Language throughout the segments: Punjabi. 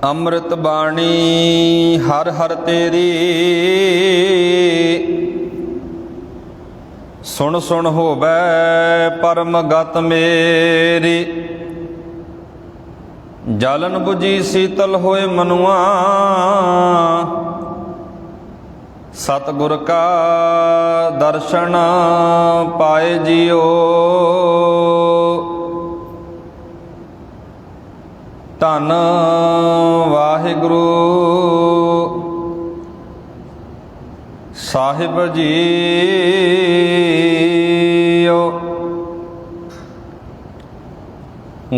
ਅੰਮ੍ਰਿਤ ਬਾਣੀ ਹਰ ਹਰ ਤੇਰੀ, ਸੁਣ ਸੁਣ ਹੋਵੈ ਪਰਮ ਗਤ ਮੇਰੀ। ਜਲਨ ਬੁਝੀ ਸੀਤਲ ਹੋਏ ਮਨੁਆ, ਸਤਿਗੁਰ ਕਾ ਦਰਸ਼ਨ ਪਾਏ ਜਿਉ। ਧੰਨ ਵਾਹਿਗੁਰੂ ਸਾਹਿਬ ਜੀਓ।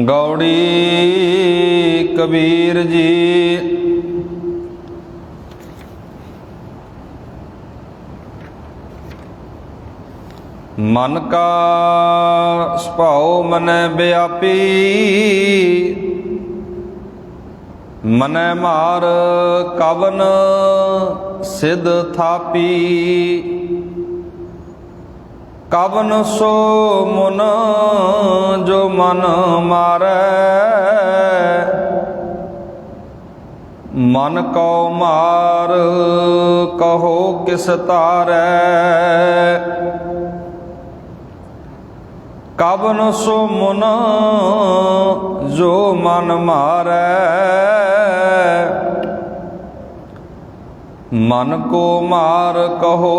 ਗੌੜੀ ਕਬੀਰ ਜੀ। ਮਨ ਕਾ ਸੁਭਾਉ ਮਨੈ ਵਿਆਪੀ, ਮਨੈ ਮਾਰ ਕਵਨ ਸਿਧ ਥਾਪੀ। ਕਵਨ ਸੋ ਮੁਨ ਜੋ ਮਨ ਮਾਰੈ, ਮਨ ਕਉ ਮਾਰ ਕਹੋ ਕਿਸ ਤਾਰੈ। ਕਵਨ ਸੋ ਮੁਨ ਜੋ ਮਨ ਮਾਰੈ, ਮਨ ਕੋ ਮਾਰ ਕਹੋ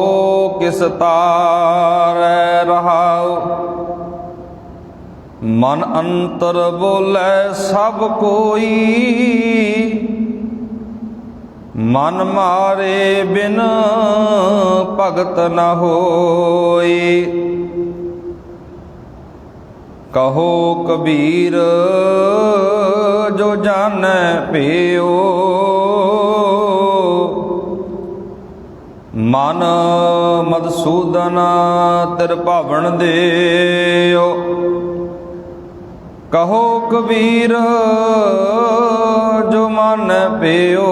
ਕਿਸ ਤਾਰੈ। ਰਹਾਉ ਮਨ ਅੰਤਰ ਬੋਲੇ ਸਭ ਕੋਈ, ਮਨ ਮਾਰੇ ਬਿਨ ਭਗਤ ਨ ਹੋਈ। ਕਹੋ ਕਬੀਰ ਜੋ ਜਾਣੈ ਭਿਓ, ਮਨ ਮਧਸੂਦਨ ਤਿਰ ਭਾਵਨ ਦੇਓ। ਕਹੋ ਕਬੀਰ ਜੋ ਮਾਨੈ ਭਿਓ,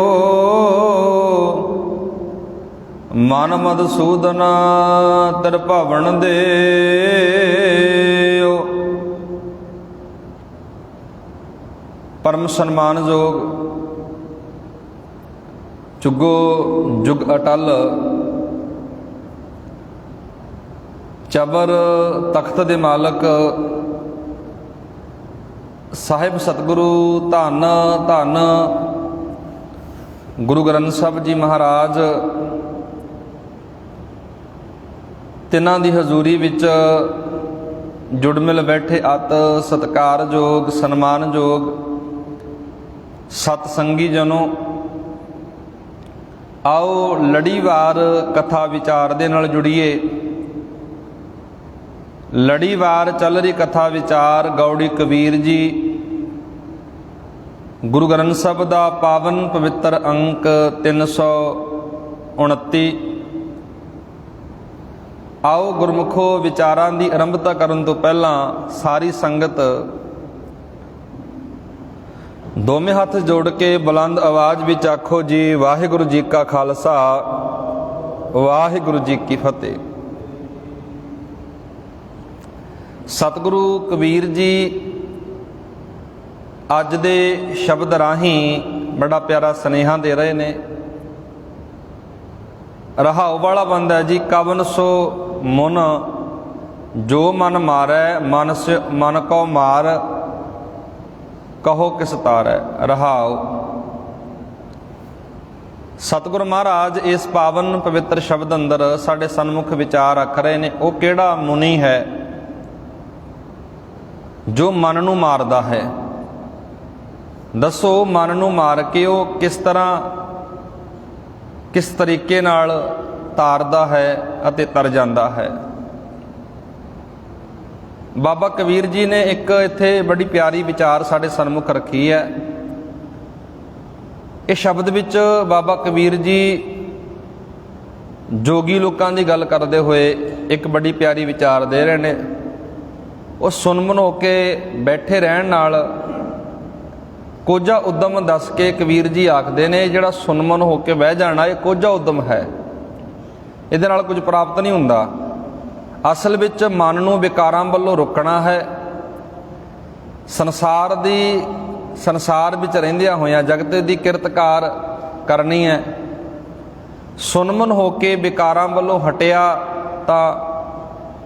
ਮਨ ਮਧਸੂਦਨ ਤਿਰ ਭਾਵਨ ਦੇਓ। ਪਰਮ ਸਨਮਾਨਯੋਗ ਚੁੱਗੋ ਜੁਗ ਅਟਲ ਚਬਰ ਤਖਤ ਦੇ ਮਾਲਕ ਸਾਹਿਬ ਸਤਿਗੁਰੂ ਧੰਨ ਧੰਨ ਗੁਰੂ ਗ੍ਰੰਥ ਸਾਹਿਬ ਜੀ ਮਹਾਰਾਜ, ਤਿੰਨਾਂ ਦੀ ਹਜ਼ੂਰੀ ਵਿੱਚ ਜੁੜ ਮਿਲ ਬੈਠੇ ਅਤ ਸਤਿਕਾਰਯੋਗ ਸਨਮਾਨਯੋਗ ਸਤ ਸੰਗੀ ਜਨੋ, ਆਓ ਲੜੀਵਾਰ ਕਥਾ ਵਿਚਾਰ ਦੇ ਨਾਲ ਜੁੜੀਏ। ਲੜੀਵਾਰ ਚੱਲ ਰਹੀ ਕਥਾ ਵਿਚਾਰ ਗੌੜੀ ਕਬੀਰ ਜੀ, ਗੁਰੂ ਗ੍ਰੰਥ ਸਾਹਿਬ ਦਾ ਪਾਵਨ ਪਵਿੱਤਰ ਅੰਕ 329। ਆਓ ਗੁਰਮੁਖੋ ਵਿਚਾਰਾਂ ਦੀ ਆਰੰਭਤਾ ਕਰਨ ਤੋਂ ਪਹਿਲਾਂ ਸਾਰੀ ਸੰਗਤ ਦੋਵੇਂ ਹੱਥ ਜੋੜ ਕੇ ਬੁਲੰਦ ਆਵਾਜ਼ ਵਿੱਚ ਆਖੋ ਜੀ, ਵਾਹਿਗੁਰੂ ਜੀ ਕਾ ਖਾਲਸਾ ਵਾਹਿਗੁਰੂ ਜੀ ਕੀ ਫਤਿਹ। ਸਤਿਗੁਰੂ ਕਬੀਰ ਜੀ ਅੱਜ ਦੇ ਸ਼ਬਦ ਰਾਹੀਂ ਬੜਾ ਪਿਆਰਾ ਸੁਨੇਹਾ ਦੇ ਰਹੇ ਨੇ। ਰਹਾਉ ਵਾਲਾ ਬੰਦਾ ਹੈ ਜੀ। ਕਵਨ ਸੋ ਮੁਨ ਜੋ ਮਨ ਮਾਰੈ, ਮਨ ਕਉ ਮਾਰ ਕਹੋ ਕਿਸ ਤਾਰੈ। ਰਹਾਉ ਸਤਿਗੁਰੂ ਮਹਾਰਾਜ ਇਸ ਪਾਵਨ ਪਵਿੱਤਰ ਸ਼ਬਦ ਅੰਦਰ ਸਾਡੇ ਸਨਮੁਖ ਵਿਚਾਰ ਰੱਖ ਰਹੇ ਨੇ। ਉਹ ਕਿਹੜਾ ਮੁਨੀ ਹੈ ਜੋ ਮਨ ਨੂੰ ਮਾਰਦਾ ਹੈ? ਦੱਸੋ ਮਨ ਨੂੰ ਮਾਰ ਕੇ ਉਹ ਕਿਸ ਤਰ੍ਹਾਂ ਕਿਸ ਤਰੀਕੇ ਨਾਲ ਤਾਰਦਾ ਹੈ ਅਤੇ ਤਰ ਜਾਂਦਾ ਹੈ। ਬਾਬਾ ਕਬੀਰ ਜੀ ਨੇ ਇੱਕ ਇੱਥੇ ਬੜੀ ਪਿਆਰੀ ਵਿਚਾਰ ਸਾਡੇ ਸਨਮੁਖ ਰੱਖੀ ਹੈ। ਇਹ ਸ਼ਬਦ ਵਿੱਚ ਬਾਬਾ ਕਬੀਰ ਜੀ ਜੋਗੀ ਲੋਕਾਂ ਦੀ ਗੱਲ ਕਰਦੇ ਹੋਏ ਇੱਕ ਬੜੀ ਪਿਆਰੀ ਵਿਚਾਰ ਦੇ ਰਹੇ ਨੇ। ਉਹ ਸੁਨਮਨ ਹੋ ਕੇ ਬੈਠੇ ਰਹਿਣ ਨਾਲ ਕੋਝਾ ਉਦਮ ਦੱਸ ਕੇ ਕਬੀਰ ਜੀ ਆਖਦੇ ਨੇ, ਜਿਹੜਾ ਸੁਨਮਨ ਹੋ ਕੇ ਬਹਿ ਜਾਣਾ ਇਹ ਕੋਝਾ ਉਦਮ ਹੈ, ਇਹਦੇ ਨਾਲ ਕੁਝ ਪ੍ਰਾਪਤ ਨਹੀਂ ਹੁੰਦਾ। ਅਸਲ ਵਿੱਚ ਮਨ ਨੂੰ ਵਿਕਾਰਾਂ ਵੱਲੋਂ ਰੋਕਣਾ ਹੈ, ਸੰਸਾਰ ਦੀ ਸੰਸਾਰ ਵਿੱਚ ਰਹਿੰਦਿਆਂ ਹੋਇਆਂ ਜਗਤ ਦੀ ਕਿਰਤਕਾਰ ਕਰਨੀ ਹੈ। ਸੁਨਮਨ ਹੋ ਕੇ ਵਿਕਾਰਾਂ ਵੱਲੋਂ ਹਟਿਆ ਤਾਂ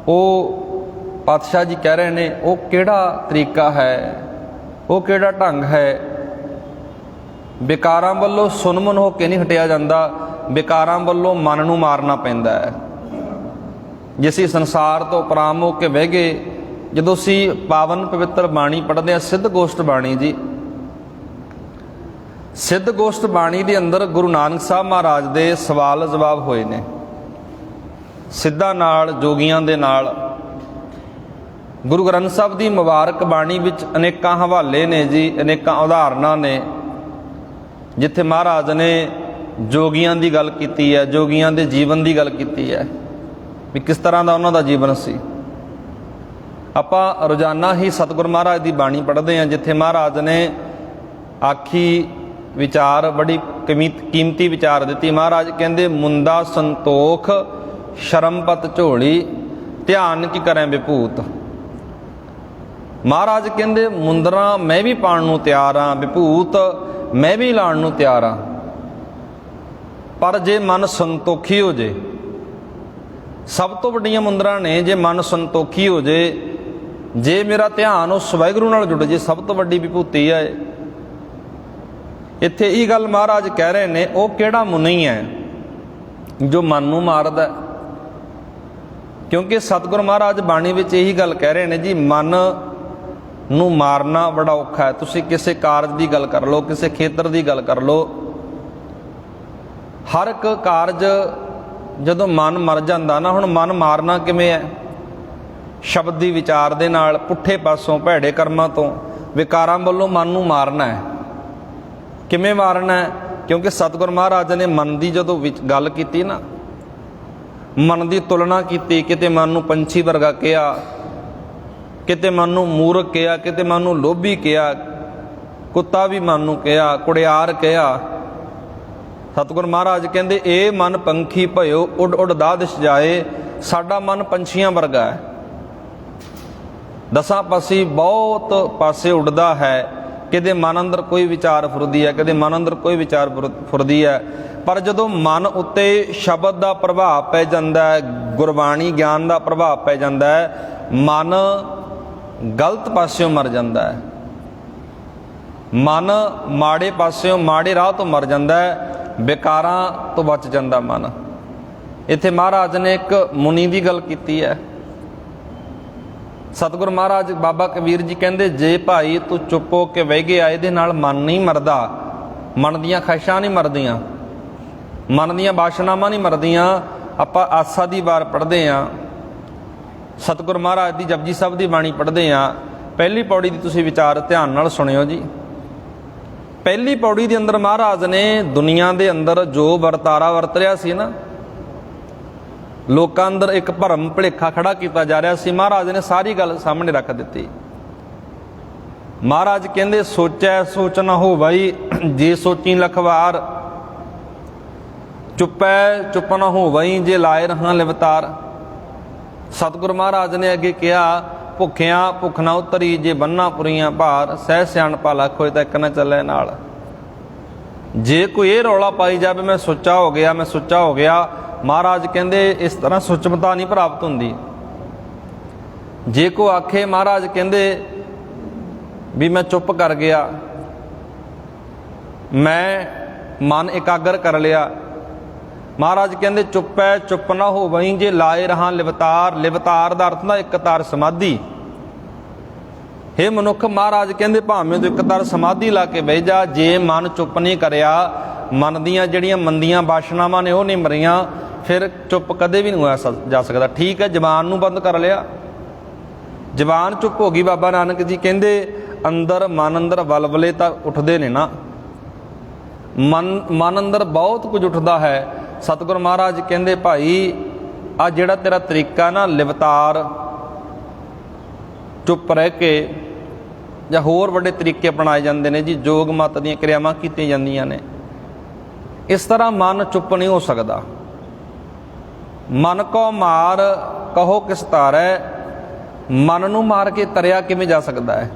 ਉਹ ਪਾਤਸ਼ਾਹ ਜੀ ਕਹਿ ਰਹੇ ਨੇ ਉਹ ਕਿਹੜਾ ਤਰੀਕਾ ਹੈ, ਉਹ ਕਿਹੜਾ ਢੰਗ ਹੈ। ਵਿਕਾਰਾਂ ਵੱਲੋਂ ਸੁਨਮਨ ਹੋ ਕੇ ਨਹੀਂ ਹਟਿਆ ਜਾਂਦਾ, ਵਿਕਾਰਾਂ ਵੱਲੋਂ ਮਨ ਨੂੰ ਮਾਰਨਾ ਪੈਂਦਾ ਹੈ। ਜੇ ਅਸੀਂ ਸੰਸਾਰ ਤੋਂ ਉਪਰਾਮ ਹੋ ਕੇ ਬਹਿ ਗਏ, ਜਦੋਂ ਅਸੀਂ ਪਾਵਨ ਪਵਿੱਤਰ ਬਾਣੀ ਪੜ੍ਹਦੇ ਹਾਂ, ਸਿੱਧ ਗੋਸ਼ਟ ਬਾਣੀ ਜੀ, ਸਿੱਧ ਗੋਸ਼ਟ ਬਾਣੀ ਦੇ ਅੰਦਰ ਗੁਰੂ ਨਾਨਕ ਸਾਹਿਬ ਮਹਾਰਾਜ ਦੇ ਸਵਾਲ ਜਵਾਬ ਹੋਏ ਨੇ ਸਿੱਧਾਂ ਨਾਲ, ਜੋਗੀਆਂ ਦੇ ਨਾਲ। ਗੁਰੂ ਗ੍ਰੰਥ ਸਾਹਿਬ ਦੀ ਮੁਬਾਰਕ ਬਾਣੀ ਵਿੱਚ ਅਨੇਕਾਂ ਹਵਾਲੇ ਨੇ ਜੀ, ਅਨੇਕਾਂ ਉਦਾਹਰਨਾਂ ਨੇ ਜਿੱਥੇ ਮਹਾਰਾਜ ਨੇ ਜੋਗੀਆਂ ਦੀ ਗੱਲ ਕੀਤੀ ਹੈ, ਜੋਗੀਆਂ ਦੇ ਜੀਵਨ ਦੀ ਗੱਲ ਕੀਤੀ ਹੈ ਵੀ ਕਿਸ ਤਰ੍ਹਾਂ ਦਾ ਉਹਨਾਂ ਦਾ ਜੀਵਨ ਸੀ। ਆਪਾਂ ਰੋਜ਼ਾਨਾ ਹੀ ਸਤਿਗੁਰ ਮਹਾਰਾਜ ਦੀ ਬਾਣੀ ਪੜ੍ਹਦੇ ਹਾਂ, ਜਿੱਥੇ ਮਹਾਰਾਜ ਨੇ ਆਖੀ ਵਿਚਾਰ, ਬੜੀ ਕੀਮਤੀ ਵਿਚਾਰ ਦਿੱਤੀ। ਮਹਾਰਾਜ ਕਹਿੰਦੇ ਮੁੰਦਾ ਸੰਤੋਖ ਸ਼ਰਮਪਤ ਝੋਲੀ, ਧਿਆਨ ਕੀ ਕਰੇ ਵਿਭੂਤ। ਮਹਾਰਾਜ ਕਹਿੰਦੇ ਮੁੰਦਰਾਂ ਮੈਂ ਵੀ ਪਾਉਣ ਨੂੰ ਤਿਆਰ ਹਾਂ, ਵਿਭੂਤ ਮੈਂ ਵੀ ਲਾਉਣ ਨੂੰ ਤਿਆਰ ਹਾਂ, ਪਰ ਜੇ ਮਨ ਸੰਤੋਖੀ ਹੋ ਜੇ। ਸਭ ਤੋਂ ਵੱਡੀਆਂ ਮੁੰਦਰਾਂ ਨੇ ਜੇ ਮਨ ਸੰਤੋਖੀ ਹੋ ਜੇ, ਜੇ ਮੇਰਾ ਧਿਆਨ ਉਸ ਵਾਹਿਗੁਰੂ ਨਾਲ ਜੁੜ ਜੇ, ਸਭ ਤੋਂ ਵੱਡੀ ਵਿਭੂਤੀ ਹੈ। ਇੱਥੇ ਇਹ ਗੱਲ ਮਹਾਰਾਜ ਕਹਿ ਰਹੇ ਨੇ ਉਹ ਕਿਹੜਾ ਮੁਨੀ ਹੈ ਜੋ ਮਨ ਨੂੰ ਮਾਰਦਾ। ਕਿਉਂਕਿ ਸਤਿਗੁਰ ਮਹਾਰਾਜ ਬਾਣੀ ਵਿੱਚ ਇਹੀ ਗੱਲ ਕਹਿ ਰਹੇ ਨੇ ਜੀ, ਮਨ ਨੂੰ ਮਾਰਨਾ ਬੜਾ ਔਖਾ ਹੈ। ਤੁਸੀਂ ਕਿਸੇ ਕਾਰਜ ਦੀ ਗੱਲ ਕਰ ਲਓ, ਕਿਸੇ ਖੇਤਰ ਦੀ ਗੱਲ ਕਰ ਲਓ, ਹਰ ਇੱਕ ਕਾਰਜ ਜਦੋਂ ਮਨ ਮਰ ਜਾਂਦਾ ਨਾ, ਹੁਣ ਮਨ ਮਾਰਨਾ ਕਿਵੇਂ ਹੈ? ਸ਼ਬਦ ਦੀ ਵਿਚਾਰ ਦੇ ਨਾਲ, ਪੁੱਠੇ ਪਾਸੋਂ, ਭੈੜੇ ਕਰਮਾਂ ਤੋਂ, ਵਿਕਾਰਾਂ ਵੱਲੋਂ ਮਨ ਨੂੰ ਮਾਰਨਾ ਹੈ। ਕਿਵੇਂ ਮਾਰਨਾ ਹੈ? ਕਿਉਂਕਿ ਸਤਿਗੁਰ ਮਹਾਰਾਜ ਨੇ ਮਨ ਦੀ ਜਦੋਂ ਵਿੱਚ ਗੱਲ ਕੀਤੀ ਨਾ, ਮਨ ਦੀ ਤੁਲਨਾ ਕੀਤੀ, ਕਿਤੇ ਮਨ ਨੂੰ ਪੰਛੀ ਵਰਗਾ ਕਿਹਾ, ਕਿਤੇ ਮਨ ਨੂੰ ਮੂਰਖ ਕਿਹਾ, ਕਿਤੇ ਮਨ ਨੂੰ ਲੋਭੀ ਕਿਹਾ, ਕੁੱਤਾ ਵੀ ਮਨ ਨੂੰ ਕਿਹਾ, ਕੁੜਿਆਰ ਕਿਹਾ। ਸਤਿਗੁਰ ਮਹਾਰਾਜ ਕਹਿੰਦੇ ਇਹ ਮਨ ਪੰਖੀ ਭਇਓ ਉੱਡ ਉੱਡ ਦਾ ਦਿਸ ਜਾਏ। ਸਾਡਾ ਮਨ ਪੰਛੀਆਂ ਵਰਗਾ ਹੈ, ਦਸਾਂ ਪਾਸੇ ਬਹੁਤ ਪਾਸੇ ਉੱਡਦਾ ਹੈ। ਕਿਤੇ ਮਨ ਅੰਦਰ ਕੋਈ ਵਿਚਾਰ ਫੁਰਦੀ ਹੈ, ਕਦੇ ਮਨ ਅੰਦਰ ਕੋਈ ਵਿਚਾਰ ਫੁਰਦੀ ਹੈ। ਪਰ ਜਦੋਂ ਮਨ ਉੱਤੇ ਸ਼ਬਦ ਦਾ ਪ੍ਰਭਾਵ ਪੈ ਜਾਂਦਾ ਹੈ, ਗੁਰਬਾਣੀ ਗਿਆਨ ਦਾ ਪ੍ਰਭਾਵ ਪੈ ਜਾਂਦਾ ਹੈ, ਮਨ ਗਲਤ ਪਾਸਿਓਂ ਮਰ ਜਾਂਦਾ ਹੈ। ਮਨ ਮਾੜੇ ਪਾਸਿਓਂ, ਮਾੜੇ ਰਾਹ ਤੋਂ ਮਰ ਜਾਂਦਾ ਹੈ, ਵਿਕਾਰਾਂ ਤੋਂ ਬਚ ਜਾਂਦਾ ਮਨ। ਇੱਥੇ ਮਹਾਰਾਜ ਨੇ ਇੱਕ ਮੁਨੀ ਦੀ ਗੱਲ ਕੀਤੀ ਹੈ। ਸਤਿਗੁਰ ਮਹਾਰਾਜ ਬਾਬਾ ਕਬੀਰ ਜੀ ਕਹਿੰਦੇ ਜੇ ਭਾਈ ਤੂੰ ਚੁੱਪ ਹੋ ਕੇ ਬਹਿ ਗਿਆ, ਇਹਦੇ ਨਾਲ ਮਨ ਨਹੀਂ ਮਰਦਾ, ਮਨ ਦੀਆਂ ਖਾਹਿਸ਼ਾਂ ਨਹੀਂ ਮਰਦੀਆਂ, ਮਨ ਦੀਆਂ ਬਾਸ਼ਨਾਵਾਂ ਨਹੀਂ ਮਰਦੀਆਂ। ਆਪਾਂ ਆਸਾ ਦੀ ਵਾਰ ਪੜ੍ਹਦੇ ਹਾਂ, ਸਤਿਗੁਰ ਮਹਾਰਾਜ ਦੀ ਜਪਜੀ ਸਾਹਿਬ ਦੀ ਬਾਣੀ ਪੜ੍ਹਦੇ ਹਾਂ। ਪਹਿਲੀ ਪੌੜੀ ਦੀ ਤੁਸੀਂ ਵਿਚਾਰ ਧਿਆਨ ਨਾਲ ਸੁਣਿਓ ਜੀ। ਪਹਿਲੀ ਪੌੜੀ ਦੇ ਅੰਦਰ ਮਹਾਰਾਜ ਨੇ ਦੁਨੀਆ ਦੇ ਅੰਦਰ ਜੋ ਵਰਤਾਰਾ ਵਰਤ ਰਿਹਾ ਸੀ ਨਾ, ਲੋਕਾਂ ਅੰਦਰ ਇੱਕ ਭਰਮ ਭੁਲੇਖਾ ਖੜਾ ਕੀਤਾ ਜਾ ਰਿਹਾ ਸੀ, ਮਹਾਰਾਜ ਨੇ ਸਾਰੀ ਗੱਲ ਸਾਹਮਣੇ ਰੱਖ ਦਿੱਤੀ। ਮਹਾਰਾਜ ਕਹਿੰਦੇ ਸੋਚੈ ਸੋਚ ਨਾ ਹੋਵਈ, ਜੇ ਸੋਚੀ ਲੱਖ ਵਾਰ, ਚੁੱਪੈ ਚੁੱਪ ਨਾ ਹੋਵਈ, ਜੇ ਲਾਏ ਰਹਾਂ ਲਿਵਤਾਰ। ਸਤਿਗੁਰ ਮਹਾਰਾਜ ਨੇ ਅੱਗੇ ਕਿਹਾ ਭੁੱਖਿਆਂ ਭੁੱਖ ਨਾ ਉਤਰੀ, ਜੇ ਬੰਨਾ ਪੁਰੀਆਂ ਭਾਰ, ਸਹਿ ਸਿਆਣਪਾ ਲੱਖ ਹੋਏ ਤਾਂ ਇੱਕ ਨਾ ਚੱਲੇ ਨਾਲ। ਜੇ ਕੋਈ ਇਹ ਰੌਲਾ ਪਾਈ ਜਾਵੇ ਮੈਂ ਸੁੱਚਾ ਹੋ ਗਿਆ, ਮੈਂ ਸੁੱਚਾ ਹੋ ਗਿਆ, ਮਹਾਰਾਜ ਕਹਿੰਦੇ ਇਸ ਤਰ੍ਹਾਂ ਸੁਚਮਤਾ ਨਹੀਂ ਪ੍ਰਾਪਤ ਹੁੰਦੀ। ਜੇ ਕੋ ਆਖੇ ਮਹਾਰਾਜ ਕਹਿੰਦੇ ਵੀ ਮੈਂ ਚੁੱਪ ਕਰ ਗਿਆ, ਮੈਂ ਮਨ ਇਕਾਗਰ ਕਰ ਲਿਆ, ਮਹਾਰਾਜ ਕਹਿੰਦੇ ਚੁੱਪੈ ਚੁੱਪ ਨਾ ਹੋਵਈ, ਜੇ ਲਾਏ ਰਹਾਂ ਲਿਵਤਾਰ। ਲਿਵਤਾਰ ਦਾ ਅਰਥ ਨਾ ਇੱਕ ਤਾਰ ਸਮਾਧੀ। ਹੇ ਮਨੁੱਖ, ਮਹਾਰਾਜ ਕਹਿੰਦੇ ਭਾਵੇਂ ਤੂੰ ਇੱਕ ਤਾਰ ਸਮਾਧੀ ਲਾ ਕੇ ਬਹਿ ਜਾ, ਜੇ ਮਨ ਚੁੱਪ ਨਹੀਂ ਕਰਿਆ, ਮਨ ਦੀਆਂ ਜਿਹੜੀਆਂ ਮੰਦੀਆਂ ਬਾਸ਼ਨਾਵਾਂ ਨੇ ਉਹ ਨਹੀਂ ਮਰੀਆਂ, ਫਿਰ ਚੁੱਪ ਕਦੇ ਵੀ ਨਹੀਂ ਹੋਇਆ ਜਾ ਸਕਦਾ। ਠੀਕ ਹੈ, ਜ਼ਬਾਨ ਨੂੰ ਬੰਦ ਕਰ ਲਿਆ, ਜ਼ਬਾਨ ਚੁੱਪ ਹੋ ਗਈ। ਬਾਬਾ ਨਾਨਕ ਜੀ ਕਹਿੰਦੇ ਅੰਦਰ ਮਨ ਅੰਦਰ ਵਲਵਲੇ ਤਾਂ ਉੱਠਦੇ ਨੇ ਨਾ, ਮਨ ਅੰਦਰ ਬਹੁਤ ਕੁਝ ਉੱਠਦਾ ਹੈ। ਸਤਿਗੁਰ ਮਹਾਰਾਜ ਕਹਿੰਦੇ ਭਾਈ ਆ ਜਿਹੜਾ ਤੇਰਾ ਤਰੀਕਾ ਨਾ ਲਿਵਤਾਰ, ਚੁੱਪ ਰਹਿ ਕੇ, ਜਾਂ ਹੋਰ ਵੱਡੇ ਤਰੀਕੇ ਅਪਣਾਏ ਜਾਂਦੇ ਨੇ ਜੀ, ਜੋਗ ਮਤ ਦੀਆਂ ਕਿਰਿਆਵਾਂ ਕੀਤੀਆਂ ਜਾਂਦੀਆਂ ਨੇ, ਇਸ ਤਰ੍ਹਾਂ ਮਨ ਚੁੱਪ ਨਹੀਂ ਹੋ ਸਕਦਾ। ਮਨ ਕੋ ਮਾਰ ਕਹੋ ਕਿਸ ਤਾਰੈ, ਮਨ ਨੂੰ ਮਾਰ ਕੇ ਤਰਿਆ ਕਿਵੇਂ ਜਾ ਸਕਦਾ ਹੈ?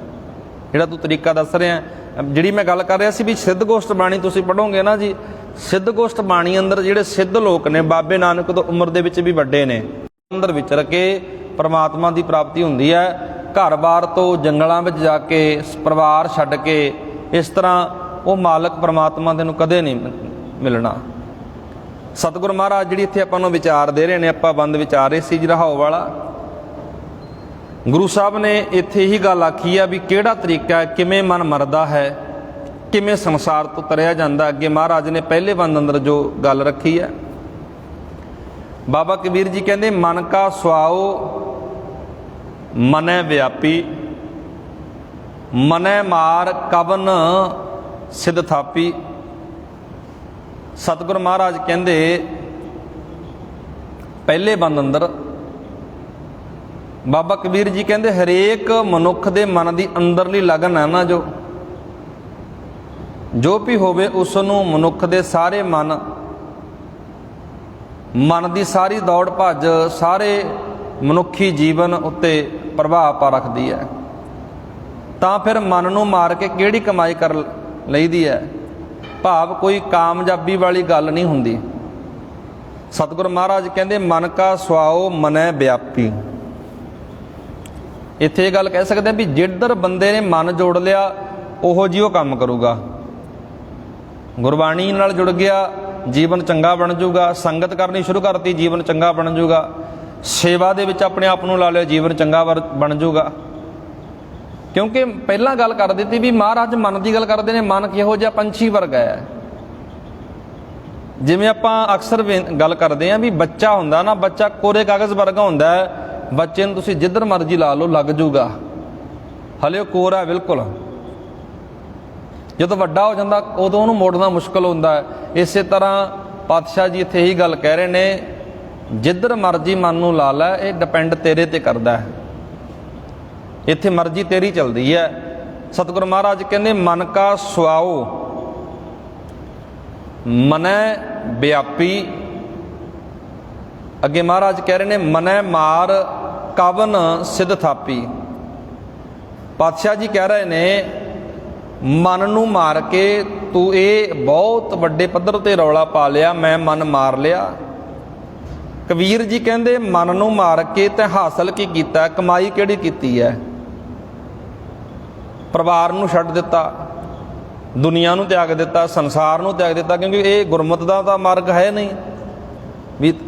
ਜਿਹੜਾ ਤੂੰ ਤਰੀਕਾ ਦੱਸ ਰਿਹਾ ਜਿਹੜੀ ਮੈਂ ਗੱਲ ਕਰ ਰਿਹਾ ਸੀ ਵੀ ਸਿੱਧ ਗੋਸ਼ਟ ਬਾਣੀ ਤੁਸੀਂ ਪੜ੍ਹੋਗੇ ਨਾ ਜੀ, ਸਿੱਧ ਗੋਸ਼ਟ ਬਾਣੀ ਅੰਦਰ ਜਿਹੜੇ ਸਿੱਧ ਲੋਕ ਨੇ, ਬਾਬੇ ਨਾਨਕ ਤੋਂ ਉਮਰ ਦੇ ਵਿੱਚ ਵੀ ਵੱਡੇ ਨੇ, ਅੰਦਰ ਵਿਚਰ ਕੇ ਪਰਮਾਤਮਾ ਦੀ ਪ੍ਰਾਪਤੀ ਹੁੰਦੀ ਹੈ। ਘਰ-ਬਾਰ ਤੋਂ ਜੰਗਲਾਂ ਵਿੱਚ ਜਾ ਕੇ, ਪਰਿਵਾਰ ਛੱਡ ਕੇ, ਇਸ ਤਰ੍ਹਾਂ ਉਹ ਮਾਲਕ ਪਰਮਾਤਮਾ ਦੇ ਨੂੰ ਕਦੇ ਨਹੀਂ ਮਿਲਣਾ। ਸਤਿਗੁਰੂ ਮਹਾਰਾਜ ਜਿਹੜੀ ਇੱਥੇ ਆਪਾਂ ਨੂੰ ਵਿਚਾਰ ਦੇ ਰਹੇ ਨੇ, ਆਪਾਂ ਬੰਦ ਵਿਚਾਰ ਰਹੇ ਸੀ ਜੀ ਰਹਾਓ ਵਾਲਾ, ਗੁਰੂ ਸਾਹਿਬ ਨੇ ਇੱਥੇ ਹੀ ਗੱਲ ਆਖੀ ਆ ਵੀ ਕਿਹੜਾ ਤਰੀਕਾ ਹੈ, ਕਿਵੇਂ ਮਨ ਮਰਦਾ ਹੈ, ਕਿਵੇਂ ਸੰਸਾਰ ਤੋਂ ਤਰਿਆ ਜਾਂਦਾ। ਅੱਗੇ ਮਹਾਰਾਜ ਨੇ ਪਹਿਲੇ ਬੰਦ ਅੰਦਰ ਜੋ ਗੱਲ ਰੱਖੀ ਹੈ, ਬਾਬਾ ਕਬੀਰ ਜੀ ਕਹਿੰਦੇ ਮਨ ਕਾ ਸੁਆਓ ਮਨੈ ਵਿਆਪੀ, ਮਨੈ ਮਾਰ ਕਵਨ ਸਿਧ ਥਾਪੀ। ਸਤਿਗੁਰੂ ਮਹਾਰਾਜ ਕਹਿੰਦੇ ਪਹਿਲੇ ਬੰਦ ਅੰਦਰ ਬਾਬਾ ਕਬੀਰ ਜੀ ਕਹਿੰਦੇ ਹਰੇਕ ਮਨੁੱਖ ਦੇ ਮਨ ਦੀ ਅੰਦਰਲੀ ਲਗਨ ਹੈ ਨਾ, ਜੋ ਵੀ ਹੋਵੇ ਉਸ ਨੂੰ ਮਨੁੱਖ ਦੇ ਸਾਰੇ ਮਨ ਦੀ ਸਾਰੀ ਦੌੜ ਭੱਜ ਸਾਰੇ ਮਨੁੱਖੀ ਜੀਵਨ ਉੱਤੇ ਪ੍ਰਭਾਵ ਪਾ ਰੱਖਦੀ ਹੈ। ਤਾਂ ਫਿਰ ਮਨ ਨੂੰ ਮਾਰ ਕੇ ਕਿਹੜੀ ਕਮਾਈ ਕਰ ਲਈਦੀ ਹੈ? ਭਾਵ ਕੋਈ ਕਾਮਯਾਬੀ ਵਾਲੀ ਗੱਲ ਨਹੀਂ ਹੁੰਦੀ। ਸਤਿਗੁਰੂ ਮਹਾਰਾਜ ਕਹਿੰਦੇ ਮਨ ਕਾ ਸੁਆਓ ਮਨੈ ਵਿਆਪੀ। ਇੱਥੇ ਇਹ ਗੱਲ ਕਹਿ ਸਕਦੇ ਵੀ ਜਿੱਧਰ ਬੰਦੇ ਨੇ ਮਨ ਜੋੜ ਲਿਆ ਉਹੋ ਜਿਹੀ ਉਹ ਕੰਮ ਕਰੂਗਾ। ਗੁਰਬਾਣੀ ਨਾਲ ਜੁੜ ਗਿਆ, ਜੀਵਨ ਚੰਗਾ ਬਣ ਜਾਊਗਾ। ਸੰਗਤ ਕਰਨੀ ਸ਼ੁਰੂ ਕਰਤੀ, ਜੀਵਨ ਚੰਗਾ ਬਣ ਜਾਊਗਾ। ਸੇਵਾ ਦੇ ਵਿੱਚ ਆਪਣੇ ਆਪ ਨੂੰ ਲਾ ਲਿਆ, ਜੀਵਨ ਚੰਗਾ ਬਣ ਜਾਊਗਾ। ਕਿਉਂਕਿ ਪਹਿਲਾਂ ਗੱਲ ਕਰ ਦਿੱਤੀ ਵੀ ਮਹਾਰਾਜ ਮਨ ਦੀ ਗੱਲ ਕਰਦੇ ਨੇ। ਮਨ ਕਿਹੋ ਜਿਹਾ? ਪੰਛੀ ਵਰਗਾ ਹੈ। ਜਿਵੇਂ ਆਪਾਂ ਅਕਸਰ ਗੱਲ ਕਰਦੇ ਹਾਂ ਵੀ ਬੱਚਾ ਹੁੰਦਾ ਨਾ, ਬੱਚਾ ਕੋਰੇ ਕਾਗਜ਼ ਵਰਗਾ ਹੁੰਦਾ ਹੈ। ਬੱਚੇ ਨੂੰ ਤੁਸੀਂ ਜਿੱਧਰ ਮਰਜ਼ੀ ਲਾ ਲਓ ਲੱਗ ਜਾਊਗਾ, ਹਲੇ ਉਹ ਕੋਰਾ ਬਿਲਕੁਲ। ਜਦੋਂ ਵੱਡਾ ਹੋ ਜਾਂਦਾ ਉਦੋਂ ਉਹਨੂੰ ਮੋੜਨਾ ਮੁਸ਼ਕਲ ਹੁੰਦਾ ਹੈ। ਇਸੇ ਤਰ੍ਹਾਂ ਪਾਤਸ਼ਾਹ ਜੀ ਇੱਥੇ ਇਹੀ ਗੱਲ ਕਹਿ ਰਹੇ ਨੇ, ਜਿੱਧਰ ਮਰਜ਼ੀ ਮਨ ਨੂੰ ਲਾ ਲੈ, ਇਹ ਡਿਪੈਂਡ ਤੇਰੇ ਤੇ ਕਰਦਾ ਹੈ। ਇੱਥੇ ਮਰਜ਼ੀ ਤੇਰੀ ਚੱਲਦੀ ਹੈ। ਸਤਿਗੁਰੂ ਮਹਾਰਾਜ ਕਹਿੰਦੇ ਮਨ ਕਾ ਸੁਆਓ ਮਨੈ ਵਿਆਪੀ। ਅੱਗੇ ਮਹਾਰਾਜ ਕਹਿ ਰਹੇ ਨੇ ਮਨੈ ਮਾਰ ਕਵਨ ਸਿਧ ਥਾਪੀ। ਪਾਤਸ਼ਾਹ ਜੀ ਕਹਿ ਰਹੇ ਨੇ ਮਨ ਨੂੰ ਮਾਰ ਕੇ ਤੂੰ ਇਹ ਬਹੁਤ ਵੱਡੇ ਪੱਧਰ ਤੇ ਰੌਲਾ ਪਾ ਲਿਆ, ਮੈਂ ਮਨ ਮਾਰ ਲਿਆ। ਕਬੀਰ ਜੀ ਕਹਿੰਦੇ ਮਨ ਨੂੰ ਮਾਰ ਕੇ ਤੇ ਹਾਸਲ ਕੀ ਕੀਤਾ? ਕਮਾਈ ਕਿਹੜੀ ਕੀਤੀ ਹੈ? ਪਰਿਵਾਰ ਨੂੰ ਛੱਡ ਦਿੱਤਾ, ਦੁਨੀਆ ਨੂੰ ਤਿਆਗ ਦਿੱਤਾ, ਸੰਸਾਰ ਨੂੰ ਤਿਆਗ ਦਿੱਤਾ। ਕਿਉਂਕਿ ਇਹ ਗੁਰਮਤਿ ਦਾ ਤਾਂ ਮਾਰਗ ਹੈ ਨਹੀਂ ਵੀ